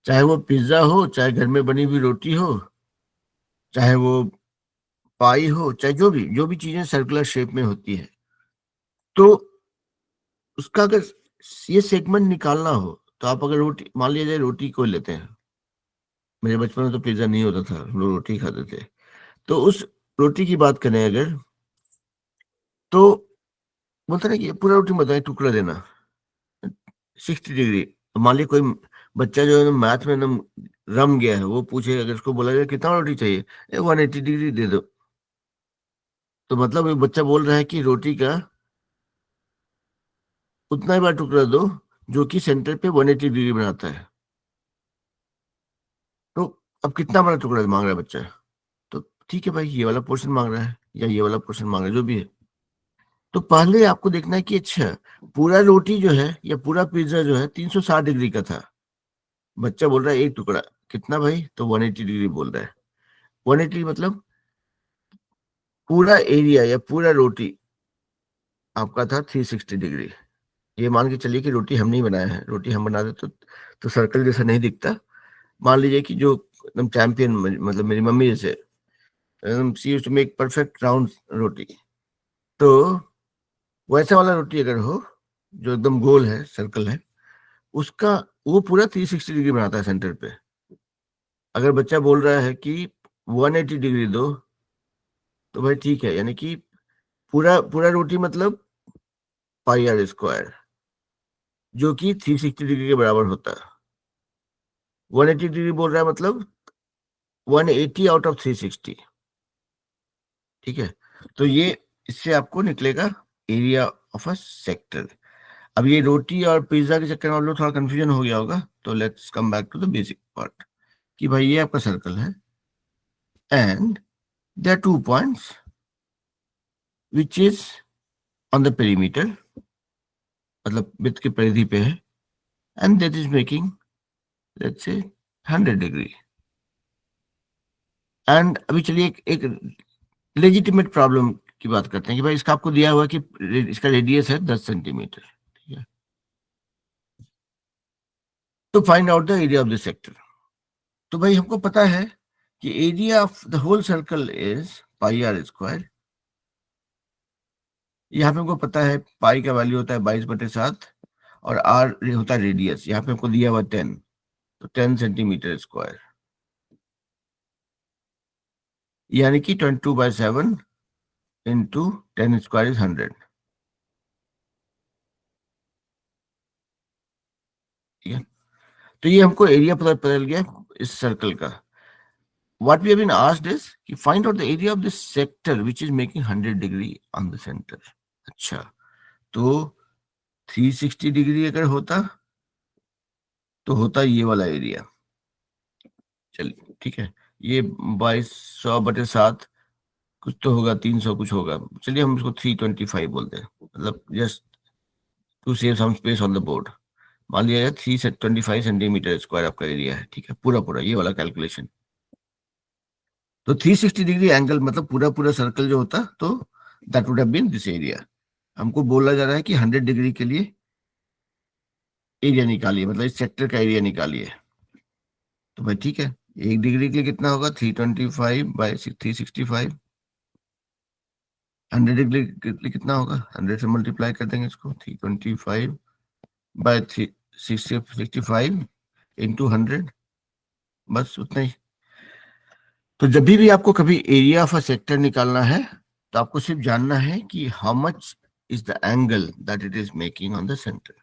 चाहे वो पिज्जा हो, चाहे घर में बनी हुई रोटी हो, चाहे वो पाई हो, चाहे जो भी चीजें सर्कुलर शेप में होती है, तो उसका अगर ये सेगमेंट निकालना हो तो आप अगर रोटी, मान लिया जाए रोटी को लेते हैं, मेरे बचपन में तो पिज्जा नहीं होता था, हम लोग रोटी खाते थे। तो उस रोटी की बात करें अगर, तो बोलते ना कि पूरा रोटी बताए टुकड़ा देना 60 डिग्री। मान लीजिए कोई बच्चा जो है मैथ में एकदम रम गया है, वो पूछे, अगर उसको बोला जाए कितना रोटी चाहिए, 180 डिग्री दे दो, तो मतलब ये बच्चा बोल रहा है कि रोटी का उतना ही बड़ा टुकड़ा दो जो कि सेंटर पे 180 डिग्री बनाता है। तो अब कितना बड़ा टुकड़ा मांग रहा है बच्चा? तो ठीक है भाई, ये वाला पोर्शन मांग रहा है या ये वाला पोर्शन मांग रहा है, जो भी है। तो पहले आपको देखना है कि अच्छा पूरा रोटी जो है या पूरा पिज्जा जो है 360 डिग्री का था। बच्चा बोल रहा है एक टुकड़ा कितना भाई, तो 180 डिग्री बोल रहा है। 180 मतलब पूरा एरिया या पूरा रोटी आपका था 360 डिग्री। ये मान के चलिए कि रोटी हम नहीं बनाए हैं, रोटी हम बना दे तो सर्कल जैसा नहीं दिखता। मान लीजिए कि जो एकदम चैंपियन, मतलब मेरी मम्मी जैसे she used to make perfect round roti, तो वैसा वाला रोटी अगर हो जो एकदम गोल है, सर्कल है, उसका वो पूरा 360 डिग्री बनाता है सेंटर पे। अगर बच्चा बोल रहा है कि 180 डिग्री दो, तो भाई ठीक है, यानी कि पूरा पूरा रोटी मतलब पाई आर स्क्वायर, जो कि 360 डिग्री के बराबर होता है। 180 डिग्री बोल रहा है मतलब 180 आउट ऑफ 360। ठीक है, तो ये इससे आपको निकलेगा एरिया ऑफ अ सेक्टर। अब ये रोटी और पिज्जा के चक्कर में आप लोग थोड़ा कंफ्यूजन हो गया होगा, तो let's come back to the basic part कि भाई ये आपका सर्कल है and there are 2 points which is on the perimeter, मतलब वृत्त की परिधि पे है, and that is making let's say 100 degree. And अभी चलिए एक लेजिटिमेट प्रॉब्लम की बात करते हैं कि भाई इसका आपको दिया हुआ कि इसका रेडियस है 10 सेंटीमीटर। ठीक है, तो find out the area of the sector. तो भाई हमको पता है कि area of the whole circle is pi r square. यहाँ पे हमको पता है पाई का वैल्यू होता है 22/7 और आर होता है रेडियस, यहाँ पे हमको दिया हुआ 10, तो 10 सेंटीमीटर स्क्वायर, यानी कि 22/7 इंटू 10 स्क्वायर इज 100। ठीक है, तो ये हमको एरिया पता चल गया इस सर्कल का। What we have been asked is कि find out the area of this sector which is making 100 degree on the center। अच्छा, तो 360 डिग्री अगर होता तो होता ये वाला एरिया, चलिए ठीक है, ये 2200/7 कुछ तो होगा, 300 कुछ होगा। चलिए हम इसको 325 बोलते हैं, मतलब just to save some space on the board. मान लिया 325 सेंटीमीटर स्क्वायर आपका एरिया है, ठीक है, पूरा पूरा ये वाला कैलकुलेशन। तो 360 डिग्री एंगल मतलब पूरा पूरा सर्कल जो होता, तो that would have been this area. हमको बोला जा रहा है कि 100 डिग्री के लिए एरिया निकालिए, मतलब इस सेक्टर का एरिया निकालिए। तो भाई ठीक है, 1 डिग्री के लिए कितना होगा, 325/365। 100 डिग्री के लिए कितना होगा, 100 से मल्टीप्लाई कर देंगे इसको, 325/365 इंटू 100, बस उतना ही। तो जब भी आपको कभी एरिया ऑफ अ सेक्टर निकालना है, तो आपको सिर्फ जानना है कि how much is the angle that it is making on the centre.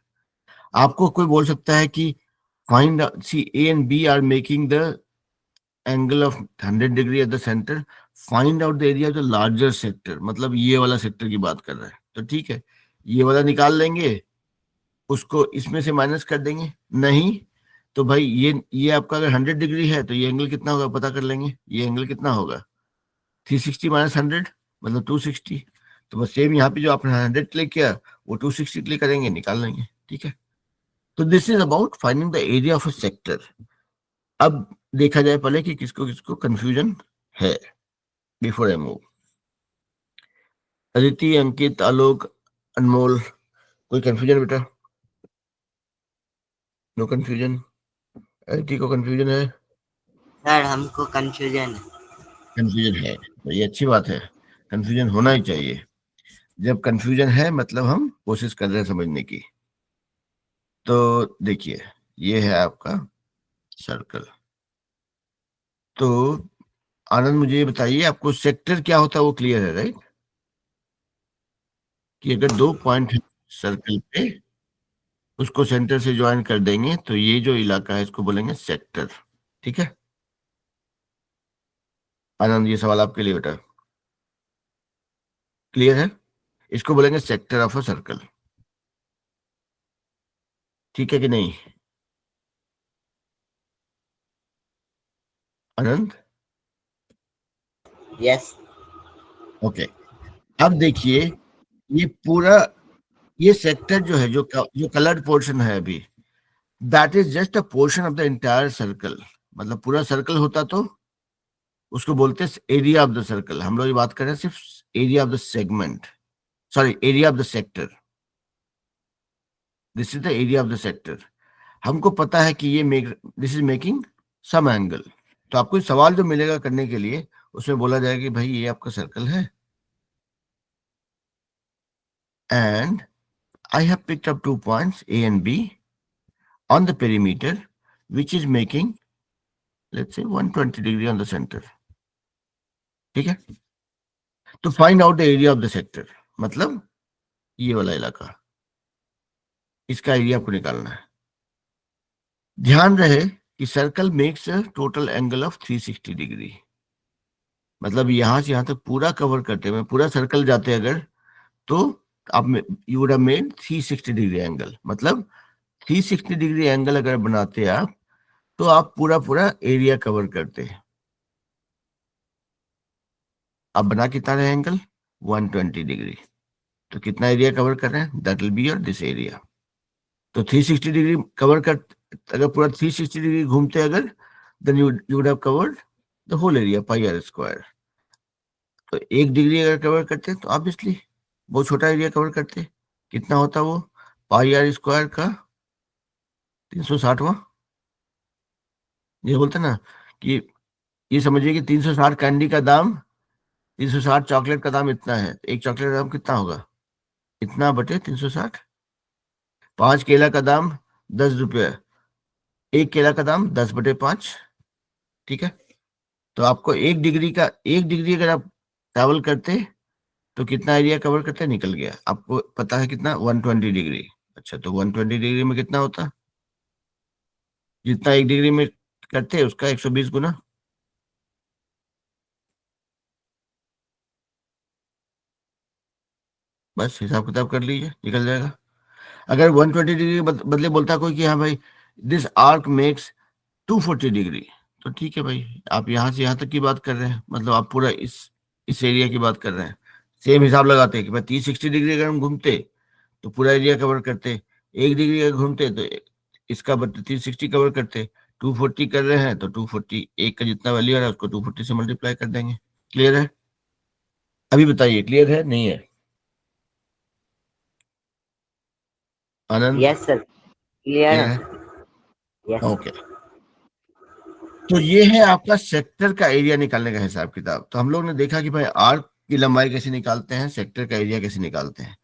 आपको कोई बोल सकता है कि find C A and B are making the angle of 100 degree at the centre, find out the area of the larger sector, मतलब ये वाला sector की बात कर रहा है। तो ठीक है, ये वाला निकाल लेंगे, उसको इसमें से माइनस कर देंगे। नहीं तो भाई ये आपका अगर 100 डिग्री है तो ये एंगल कितना होगा पता कर लेंगे। ये एंगल कितना होगा, 360 - 100 मतलब 260। तो बस सेम यहाँ पे जो आपने 100 क्लिक किया वो 260 क्लिक करेंगे, निकाल लेंगे, ठीक है। तो this is about finding the area of a sector. अब देखा जाए पहले कि किसको किसको कंफ्यूजन है बिफोर आई मूव। अदिति, अंकित, आलोक, अनमोल, कोई कंफ्यूजन बेटा? No confusion? अदिति को कंफ्यूजन है? सर हमको कंफ्यूजन है। कंफ्यूजन है तो ये अच्छी बात है, कंफ्यूजन होना ही चाहिए। जब कंफ्यूजन है मतलब हम कोशिश कर रहे हैं समझने की। तो देखिए, ये है आपका सर्कल। तो आनंद मुझे ये बताइए, आपको सेक्टर क्या होता है वो क्लियर है, राइट? कि अगर दो पॉइंट है सर्कल पे, उसको सेंटर से ज्वाइन कर देंगे तो ये जो इलाका है इसको बोलेंगे सेक्टर, ठीक है। आनंद, ये सवाल आपके लिए बेटा, क्लियर है? इसको बोलेंगे सेक्टर ऑफ अ सर्कल, ठीक है कि नहीं आनंद? यस। ओके, अब देखिए, ये पूरा ये सेक्टर जो है, जो कलर्ड पोर्शन है अभी, that is just a portion of the entire circle. मतलब पूरा सर्कल होता तो उसको बोलते हैं एरिया ऑफ द सर्कल। हम लोग ये बात कर रहे हैं सिर्फ area of the segment, sorry area of the sector. This is the area of the sector. हमको पता है कि ये this is making some angle. तो आपको सवाल जो मिलेगा करने के लिए, उसमें बोला जाएगा कि भाई ये आपका सर्कल है and I have picked up 2 points A and B on the perimeter, which is making, let's say, 120 degree on the center. ठीक है, तो find out the area of the sector, मतलब ये वाला इलाका, इसका एरिया आपको निकालना है। ध्यान रहे कि circle makes a total angle of 360 degree. मतलब यहां से यहां तक पूरा कवर करते हुए पूरा सर्कल जाते अगर, तो आप you would have made 360 degree angle. मतलब 360 डिग्री एंगल अगर बनाते आप, तो आप पूरा पूरा एरिया कवर करते हैं। आप बना कितना रहे एंगल, 120 डिग्री। तो कितना एरिया कवर कर रहे हैं, that will be your this area. तो 360 डिग्री कवर कर, अगर पूरा 360 डिग्री घूमते अगर, then you would have covered the whole area πr²। तो 1 डिग्री अगर कवर करते तो ऑब्वियसली बहुत छोटा एरिया कवर करते। कितना होता वो, πr² का 360वां। ये बोलते ना कि ये समझिए कि 360 कैंडी का दाम, 360 चॉकलेट का दाम इतना है। एक चॉकलेट का दाम कितना होगा, इतना बटे 360। 5 केला का दाम 10 रुपये, एक केला का दाम 10/5, ठीक है। तो आपको 1 डिग्री अगर आप ट्रैवल करते तो कितना एरिया कवर करते, निकल गया। आपको पता है कितना, 120 डिग्री। अच्छा, तो 120 डिग्री में कितना होता, जितना 1 डिग्री में करते उसका 120 गुना। बस हिसाब किताब कर लीजिए, निकल जाएगा। अगर 120 डिग्री बदले बोलता कोई कि हाँ भाई दिस आर्क मेक्स 240 डिग्री, तो ठीक है भाई, आप यहाँ से यहाँ तक की बात कर रहे हैं, मतलब आप पूरा इस एरिया की बात कर रहे हैं। सेम हिसाब लगाते हैं कि भाई 360 डिग्री अगर हम घूमते तो पूरा एरिया कवर करते, 1 डिग्री अगर घूमते तो इसका 360 कवर करते। 240 कर रहे हैं तो 240 एक का जितना वैल्यू आ रहा है उसको 240 से मल्टीप्लाई कर देंगे। क्लियर है? अभी बताइए, क्लियर है नहीं है? आनंद, यस सर, क्लियर क्लियर है है? सर। यस। ओके। तो ये है आपका सेक्टर का एरिया निकालने का हिसाब किताब। तो हम लोग ने देखा कि भाई आर्क की लंबाई कैसे निकालते हैं, सेक्टर का एरिया कैसे निकालते हैं।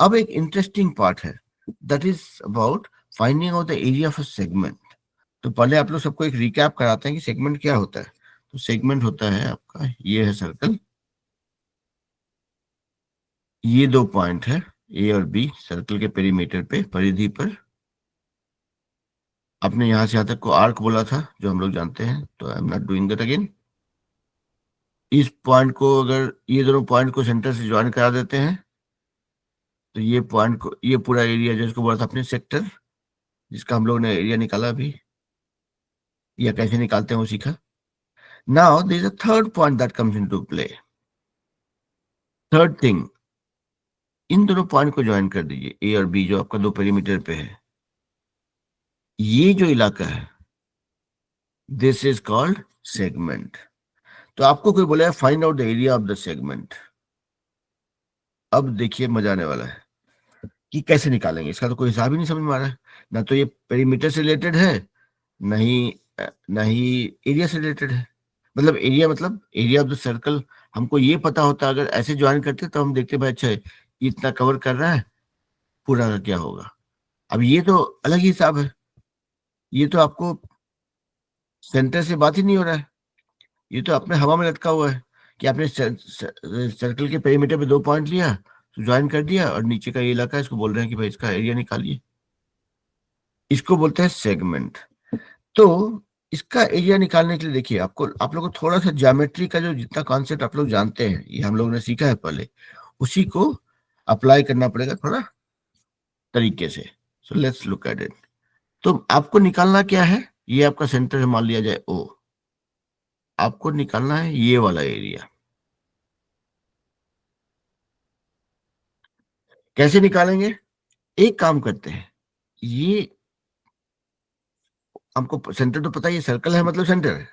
अब एक इंटरेस्टिंग पार्ट है, that is about finding out the area of a segment. तो पहले आप लोग सबको एक रिकैप कराते हैं कि सेगमेंट क्या होता है। तो सेगमेंट होता है आपका, ये है सर्कल, ये दो पॉइंट है ए और बी सर्कल के पेरीमीटर पे, परिधि पर। आपने यहां से यहां तक को आर्क बोला था जो हम लोग जानते हैं, तो I am not doing that again. इस पॉइंट को, अगर ये दोनों पॉइंट को सेंटर से ज्वाइन करा देते हैं तो ये पॉइंट को, ये पूरा एरिया जो इसको बोला था अपने सेक्टर, जिसका हम लोग ने एरिया निकाला अभी, या कैसे निकालते हैं वो सीखा। Now there is a third point that comes into play. Third thing, इन दोनों पॉइंट को ज्वाइन कर दीजिए, ए और बी जो आपका दो पेरीमीटर पे है। ये जो इलाका है, दिस इज कॉल्ड सेगमेंट। तो आपको कोई बोला है find out the area of the segment. अब देखिए मजा आने वाला है कि कैसे निकालेंगे। इसका तो कोई हिसाब ही नहीं समझ में आ रहा है। ना तो ये पेरीमीटर से रिलेटेड है, नहीं नहीं एरिया से रिलेटेड है। मतलब एरिया, मतलब एरिया ऑफ द सर्कल हमको ये पता होता, अगर ऐसे ज्वाइन करते तो हम देखते भाई अच्छा ये इतना कवर कर रहा है, पूरा का क्या होगा। अब ये तो अलग ही हिसाब है, ये तो आपको सेंटर से बात ही नहीं हो रहा है, ये तो अपने हवा में लटका हुआ है कि आपने सर्कल के पेरीमीटर पे दो पॉइंट लिया तो ज्वाइन कर दिया, और नीचे का ये इलाका है, इसको बोल रहे हैं कि भाई इसका एरिया निकालिए। इसको बोलते हैं सेगमेंट। तो इसका एरिया निकालने के लिए देखिए, आपको आप लोग को थोड़ा सा ज्योमेट्री का जो जितना कॉन्सेप्ट आप लोग जानते हैं, ये हम लोग ने सीखा है पहले, उसी को अप्लाई करना पड़ेगा थोड़ा तरीके से। So let's look at it. तो आपको निकालना क्या है, ये आपका सेंटर है, मान लिया जाए ओ। आपको निकालना है ये वाला एरिया। कैसे निकालेंगे? एक काम करते हैं, ये हमको सेंटर तो पता ही है, सर्कल है मतलब सेंटर है।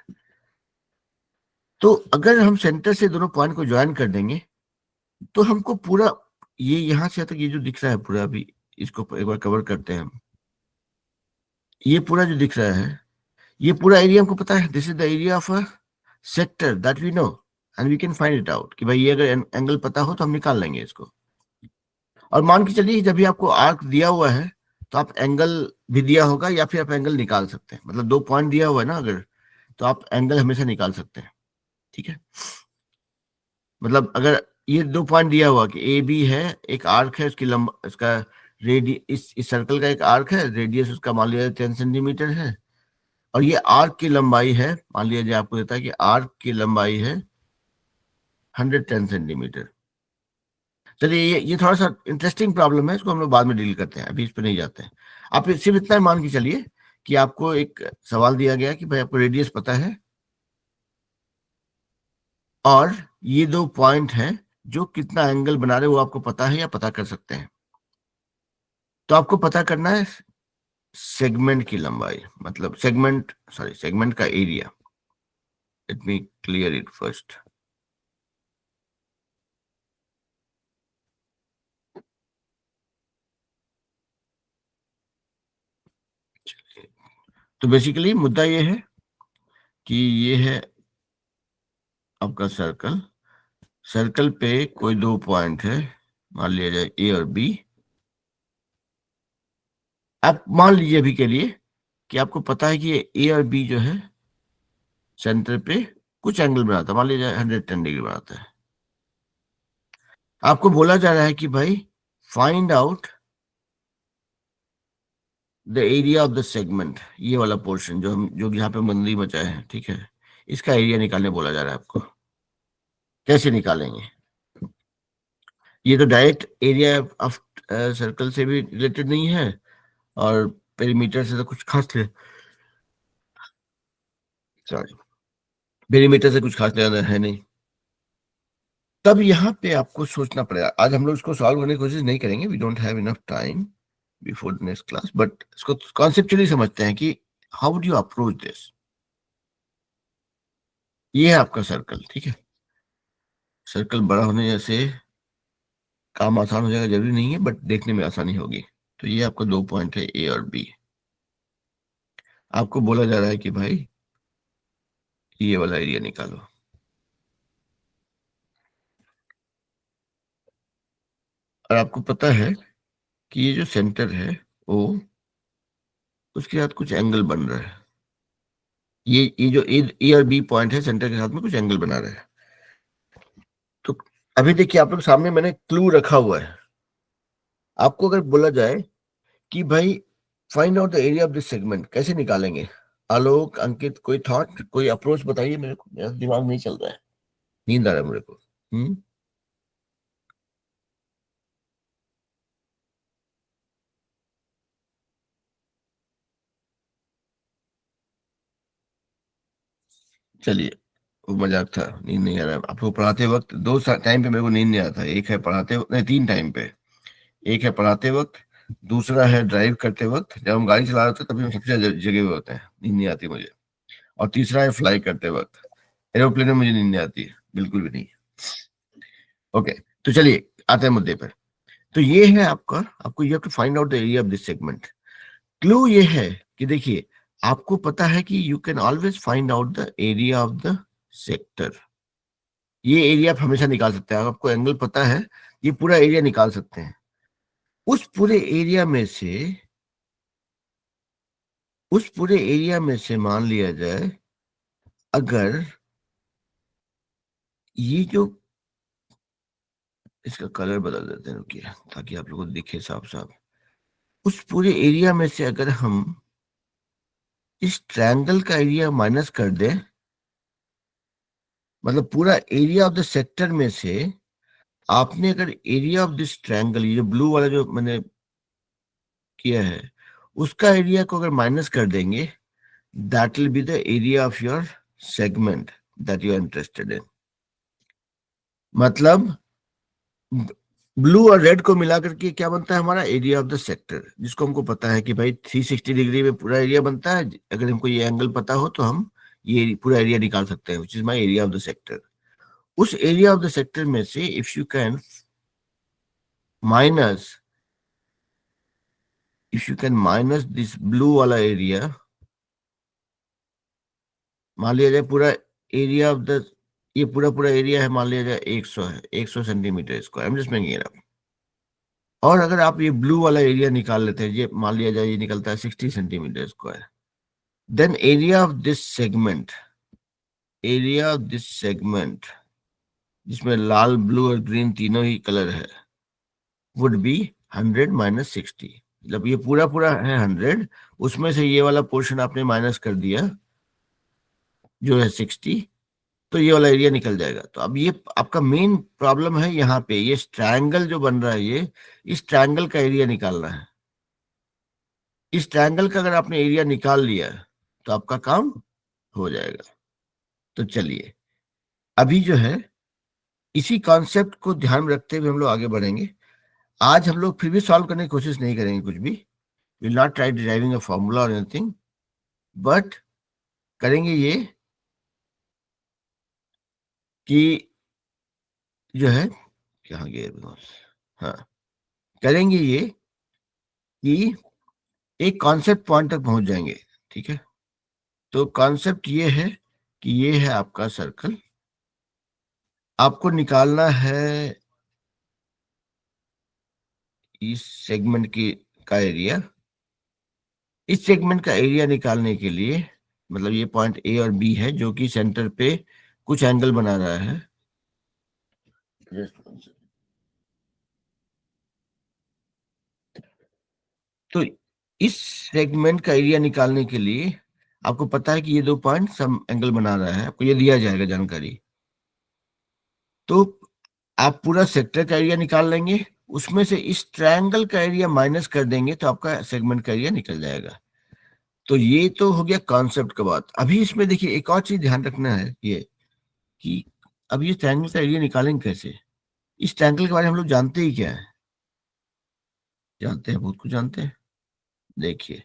तो अगर हम सेंटर से दोनों पॉइंट को ज्वाइन कर देंगे तो हमको पूरा ये यहां से तक ये जो दिख रहा है पूरा, अभी इसको एक बार कवर करते हैं हम। ये पूरा जो दिख रहा है, ये पूरा एरिया हमको पता है, this is the area of a sector that we know and we can find it out कि भाई ये अगर एंगल पता हो तो हम निकाल लेंगे इसको। और मान के चलिए जब भी आपको आर्क दिया हुआ है तो आप एंगल भी दिया होगा, या फिर आप एंगल निकाल सकते हैं। मतलब दो पॉइंट दिया हुआ है ना अगर, तो आप एंगल हमेशा निकाल सकते हैं। ठीक है, मतलब अगर ये दो पॉइंट दिया हुआ कि ए बी है, एक आर्क है, उसकी लंबा, उसका रेडियस, इस सर्कल का एक आर्क है, रेडियस उसका मान लिया 10 सेंटीमीटर है, और ये आर्क की लंबाई है, मान लिया जाए आपको देता है कि आर्क की लंबाई है 110 सेंटीमीटर। चलिए ये थोड़ा सा इंटरेस्टिंग प्रॉब्लम है, इसको हम लोग बाद में डील करते हैं, अभी इस पर नहीं जाते हैं। आप सिर्फ इतना ही मान के चलिए कि आपको एक सवाल दिया गया कि भाई आपको रेडियस पता है और ये दो पॉइंट हैं जो कितना एंगल बना रहे हैं वो आपको पता है या पता कर सकते हैं। तो आपको पता करना है सेगमेंट की लंबाई, मतलब सेगमेंट का area. Let me clear it first. तो बेसिकली मुद्दा ये है कि ये है आपका सर्कल, सर्कल पे कोई दो पॉइंट है, मान लिया जाए ए और बी। आप मान लीजिए अभी के लिए कि आपको पता है कि ये ए और बी जो है सेंटर पे कुछ एंगल बनाता है, मान लीजिए 110 डिग्री बनाता है। आपको बोला जा रहा है कि भाई find out the area of the segment, ये वाला पोर्शन जो यहाँ पे मंदी मचा है, ठीक है, इसका एरिया निकालने बोला जा रहा है आपको। कैसे निकालेंगे? ये तो डायरेक्ट एरिया ऑफ सर्कल से भी रिलेटेड नहीं है, और पेरीमीटर से तो कुछ खास सॉरी, पेरीमीटर से कुछ खास ज्यादा है नहीं। तब यहाँ पे आपको सोचना पड़ेगा। आज हम लोग इसको सॉल्व करने की कोशिश नहीं करेंगे, we don't have enough time before the next class, but इसको कॉन्सेप्चुअली समझते हैं कि how would you approach this. ये है आपका सर्कल, ठीक है। सर्कल बड़ा होने जैसे काम आसान हो जाएगा जरूरी नहीं है, बट देखने में आसानी होगी। तो ये आपका 2 पॉइंट है, ए और बी। आपको बोला जा रहा है कि भाई ये वाला एरिया निकालो। और आपको पता है कि ये जो सेंटर है ओ, उसके साथ कुछ एंगल बन रहा है। ये जो ए और बी पॉइंट है, सेंटर के साथ में कुछ एंगल बना रहा है। तो अभी देखिए आप लोग सामने मैंने क्लू रखा हुआ है। आपको अगर बोला जाए कि भाई find out the area of this segment, कैसे निकालेंगे? आलोक, अंकित, कोई थॉट, कोई अप्रोच बताइए मेरे को, मेरा दिमाग नहीं चल रहा है, नींद आ रहा है मेरे को। चलिए, वो मजाक था, नींद नहीं आ रहा है। आपको पढ़ाते वक्त दो टाइम पे मेरे को नींद नहीं आता है। एक है पढ़ाते वक्त, नहीं 3 टाइम पे। एक है पढ़ाते वक्त, दूसरा है ड्राइव करते वक्त, जब हम गाड़ी चला रहे होते हैं तभी हम सबसे ज्यादा जगे हुए होते हैं, नींद नहीं आती मुझे। और तीसरा है फ्लाई करते वक्त। एरोप्लेन में मुझे नींद नहीं आती है, बिल्कुल भी नहीं। ओके, तो चलिए आते हैं मुद्दे पर। तो ये है आपका, आपको you have to find out the area of this segment. Clue ये है कि देखिए, आपको पता है कि you can always find out the area of the sector. ये एरिया आप हमेशा निकाल सकते हैं। आपको एंगल पता है, ये पूरा एरिया निकाल सकते हैं। उस पूरे एरिया में से, उस पूरे एरिया में से मान लिया जाए अगर ये जो, इसका कलर बदल देते हैं रुकिए ताकि आप लोगों को दिखे साफ साफ। उस पूरे एरिया में से अगर हम इस ट्रायंगल का एरिया माइनस कर दें, मतलब पूरा एरिया ऑफ द सेक्टर में से आपने अगर एरिया ऑफ दिस ट्रायंगल, ये जो ब्लू वाला जो मैंने किया है, उसका एरिया को अगर माइनस कर देंगे, that will be the area of your segment that you are interested in। मतलब ब्लू और रेड को मिला करके क्या बनता है हमारा एरिया ऑफ द सेक्टर, जिसको हमको पता है कि भाई 360 डिग्री में पूरा एरिया बनता है। अगर हमको ये एंगल पता हो तो हम ये पूरा एरिया निकाल सकते हैं, which is my area of the sector. उस एरिया ऑफ द सेक्टर में से if you can minus, if you can minus this blue वाला एरिया, मान लिया जाए पूरा एरिया ऑफ द, ये पूरा पूरा एरिया है, मान लिया जाए 100 है, 100 centimetre square, I am just making it up. और अगर आप ये ब्लू वाला एरिया निकाल लेते हैं, ये मान लिया जाए ये निकलता है 60 centimetre square, then area of this segment, area of this segment जिसमें लाल, ब्लू और ग्रीन तीनों ही कलर है, वुड बी 100 माइनस 60। मतलब ये पूरा पूरा है 100, उसमें से ये वाला पोर्शन आपने माइनस कर दिया जो है 60, तो ये वाला एरिया निकल जाएगा। तो अब ये आपका मेन प्रॉब्लम है यहाँ पे, ये ट्रायंगल जो बन रहा है, ये इस ट्रायंगल का एरिया निकालना है। इस ट्रायंगल का अगर आपने एरिया निकाल लिया तो आपका काम हो जाएगा। तो चलिए अभी जो है इसी कॉन्सेप्ट को ध्यान में रखते हुए हम लोग आगे बढ़ेंगे। आज हम लोग फिर भी सॉल्व करने की कोशिश नहीं करेंगे कुछ भी, will not try deriving a formula और एनीथिंग, बट करेंगे ये कि जो है, क्या गए, हाँ, करेंगे ये कि एक कॉन्सेप्ट पॉइंट तक पहुंच जाएंगे, ठीक है। तो कॉन्सेप्ट ये है कि ये है आपका सर्कल, आपको निकालना है इस सेगमेंट की का एरिया। इस सेगमेंट का एरिया निकालने के लिए, मतलब ये पॉइंट ए और बी है जो कि सेंटर पे कुछ एंगल बना रहा है। तो इस सेगमेंट का एरिया निकालने के लिए आपको पता है कि ये 2 पॉइंट सम एंगल बना रहा है, आपको ये दिया जाएगा जानकारी। तो आप पूरा सेक्टर का एरिया निकाल लेंगे, उसमें से इस ट्रायंगल का एरिया माइनस कर देंगे तो आपका सेगमेंट का एरिया निकल जाएगा। तो ये तो हो गया कॉन्सेप्ट का बात। अभी इसमें देखिए एक और चीज ध्यान रखना है ये कि अब ये ट्रायंगल का एरिया निकालेंगे कैसे। इस ट्रायंगल के बारे में हम लोग जानते ही क्या है, जानते हैं, बहुत कुछ जानते हैं। देखिए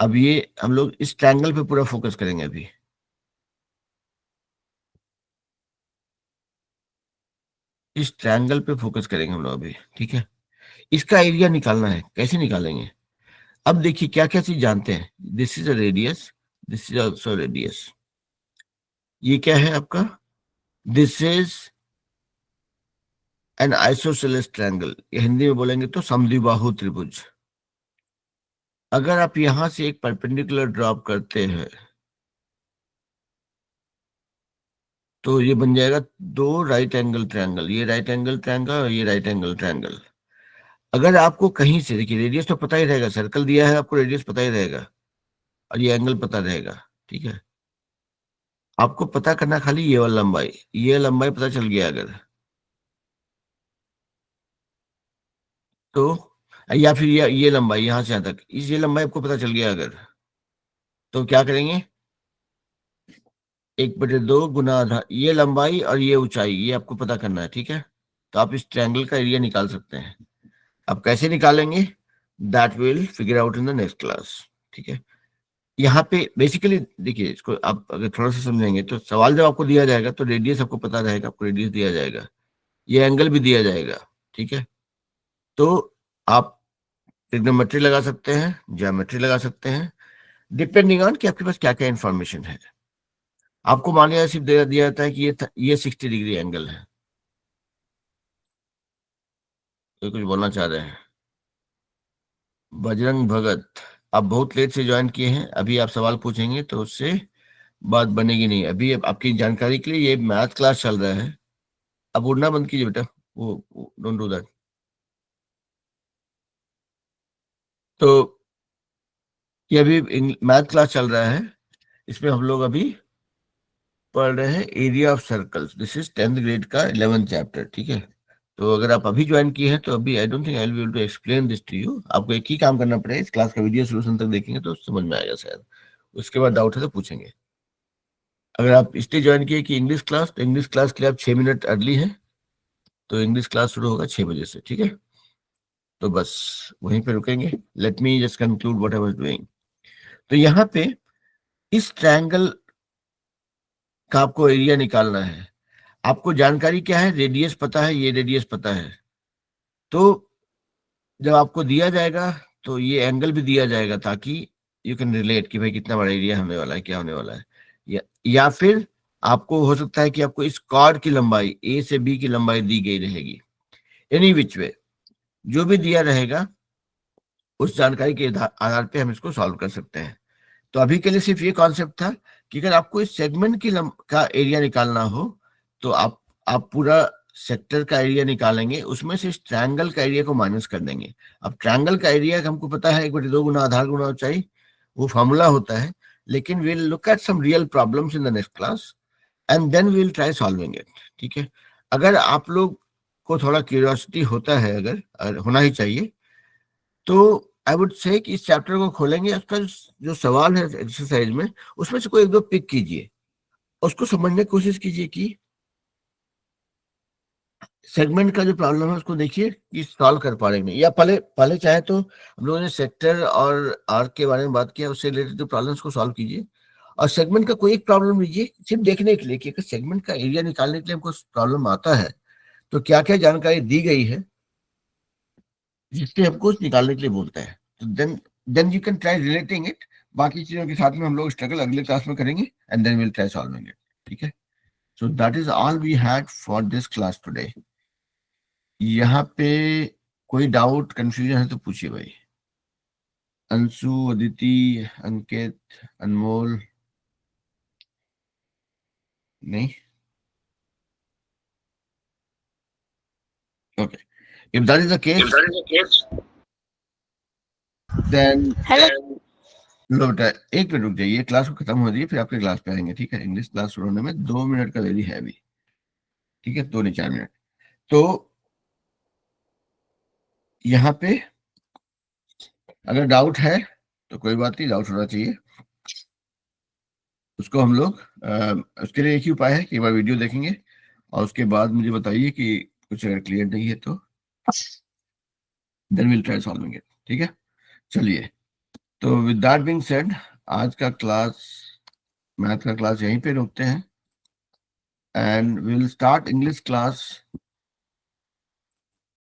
अब ये हम लोग इस ट्रायंगल पे पूरा फोकस करेंगे अभी। इस ट्रायंगल पे फोकस करेंगे हम लोग अभी, ठीक है। इसका एरिया निकालना है, कैसे निकालेंगे। अब देखिए क्या क्या चीज जानते हैं। This is a radius, this is also radius. ये क्या है आपका, this is an isosceles triangle. Hindi में बोलेंगे तो समद्विबाहु त्रिभुज। अगर आप यहां से एक परपेंडिकुलर ड्रॉप करते हैं तो ये बन जाएगा दो राइट एंगल ट्रायंगल, ये राइट एंगल ट्रायंगल और ये राइट एंगल ट्रायंगल। अगर आपको कहीं से, देखिए रेडियस तो पता ही रहेगा, सर्कल दिया है आपको, रेडियस पता ही रहेगा और ये एंगल पता रहेगा, ठीक है। आपको पता करना खाली ये वाला लंबाई, ये लंबाई पता चल गया अगर, तो या फिर ये लंबाई यहां से यहां तक, ये लंबाई आपको पता चल गया अगर, तो क्या करेंगे, 1/2 गुना आधा, ये लंबाई और ये ऊंचाई, ये आपको पता करना है, ठीक है। तो आप इस ट्रायंगल का एरिया निकाल सकते हैं। अब कैसे निकालेंगे, that will figure out in the next class, ठीक है। यहाँ पे बेसिकली देखिए, इसको आप अगर थोड़ा सा समझेंगे तो सवाल जब आपको दिया जाएगा तो रेडियस आपको पता रहेगा, आपको रेडियस दिया जाएगा, ये एंगल भी दिया जाएगा, ठीक है। तो आप ट्रिग्नोमेट्री लगा सकते हैं, ज्योमेट्री लगा सकते हैं, डिपेंडिंग ऑन कि आपके पास क्या क्या इंफॉर्मेशन है। आपको मान लिया सिर्फ दिया जाता है कि ये 60 डिग्री एंगल है, तो कुछ बोलना चाह रहे हैं। बजरंग भगत, आप बहुत लेट से ज्वाइन किए हैं, अभी आप सवाल पूछेंगे तो उससे बात बनेगी नहीं। अभी आपकी जानकारी के लिए ये मैथ क्लास चल रहा है, अब उड़ना बंद कीजिए बेटा, वो डोंट डू दैट। तो ये अभी मैथ क्लास चल रहा है, इसमें हम लोग अभी पढ़ रहे हैं area of circles. This is 10th grade का 11th चैप्टर, ठीक है। तो अगर आप अभी ज्वाइन किए हैं तो अभी I don't think I will be able to explain this to you. आपको एक ही काम करना पड़ेगा, इस क्लास का वीडियो सोल्यूशन तक देखेंगे तो समझ में आएगा शायद, उसके बाद डाउट है तो पूछेंगे। अगर आप इसलिए ज्वाइन किए कि इंग्लिश क्लास, तो इंग्लिश क्लास के लिए आप 6 मिनट अर्ली हैं, तो इंग्लिश क्लास शुरू होगा 6 बजे से, ठीक है। तो बस वहीं पे रुकेंगे। Let me just conclude what I was doing. तो यहाँ पे इस ट्रायंगल का आपको एरिया निकालना है। आपको जानकारी क्या है, रेडियस पता है, ये रेडियस पता है। तो जब आपको दिया जाएगा तो ये एंगल भी दिया जाएगा ताकि यू कैन रिलेट कि भाई कितना बड़ा एरिया होने वाला है, क्या होने वाला है। या फिर आपको हो सकता है कि आपको इस कॉर्ड की लंबाई ए से बी की लंबाई दी गई रहेगी, एनी विच वे जो भी दिया रहेगा उस जानकारी के आधार पे हम इसको सॉल्व कर सकते हैं। तो अभी के लिए सिर्फ ये कॉन्सेप्ट था कि अगर आपको इस सेगमेंट का एरिया निकालना हो तो आप पूरा सेक्टर का एरिया निकालेंगे, उसमें से इस ट्रायंगल का एरिया को माइनस कर देंगे। अब ट्रायंगल का एरिया हमको पता है 1/2 गुना आधार गुना ऊंचाई, वो फॉर्मूला होता है। लेकिन we'll look at some real problems in the next class and then we'll try solving it, ठीक है। अगर आप लोग को थोड़ा क्यूरियोसिटी होता है, अगर होना ही चाहिए, तो आई वुड से कि इस चैप्टर को खोलेंगे, उसका जो सवाल है एक्सरसाइज में, उसमें से कोई एक दो पिक कीजिए, उसको समझने की कोशिश कीजिए कि सेगमेंट का जो प्रॉब्लम है उसको देखिए कि सॉल्व कर पा रहे हैं। या पहले पहले चाहे तो हम लोगों ने सेक्टर और आर्क के बारे में बात किया, उससे रिलेटेड जो प्रॉब्लम्स को सॉल्व कीजिए, और सेगमेंट का कोई एक प्रॉब्लम लीजिए सिर्फ देखने के लिए कि अगर सेगमेंट का एरिया निकालने के लिए हमको प्रॉब्लम आता है तो क्या क्या जानकारी दी गई है जिससे हमको उस निकालने के लिए बोलते हैं। तो then you can try relating it. बाकी चीजों के साथ में हम लोग स्ट्रगल अगले क्लास में करेंगे and then will try solving it, ठीक है। So that is all we had for this class today. यहाँ पे कोई डाउट कंफ्यूजन है तो पूछिए भाई। अंशु, अदिति, अंकित, अनमोल, नहीं, okay. If that is the case then hello लो बेटा, एक मिनट रुक जाइए, क्लास को खत्म हो जाइए फिर आपके क्लास पे आएंगे, ठीक है। इंग्लिश क्लास शुरू होने में 2 मिनट का देरी है अभी, ठीक है, 2 नहीं 4 मिनट। तो यहाँ पे अगर डाउट है तो कोई बात नहीं, डाउट होना चाहिए। उसको हम लोग उसके लिए एक ही उपाय है कि एक बार वीडियो देखेंगे और उसके बाद मुझे बताइए कि कुछ अगर क्लियर नहीं है तो then will try solving it. ठीक है, चलिए। तो विद दैट बीइंग सेड, आज का क्लास, मैथ का क्लास यहीं पे रोकते हैं and will start English class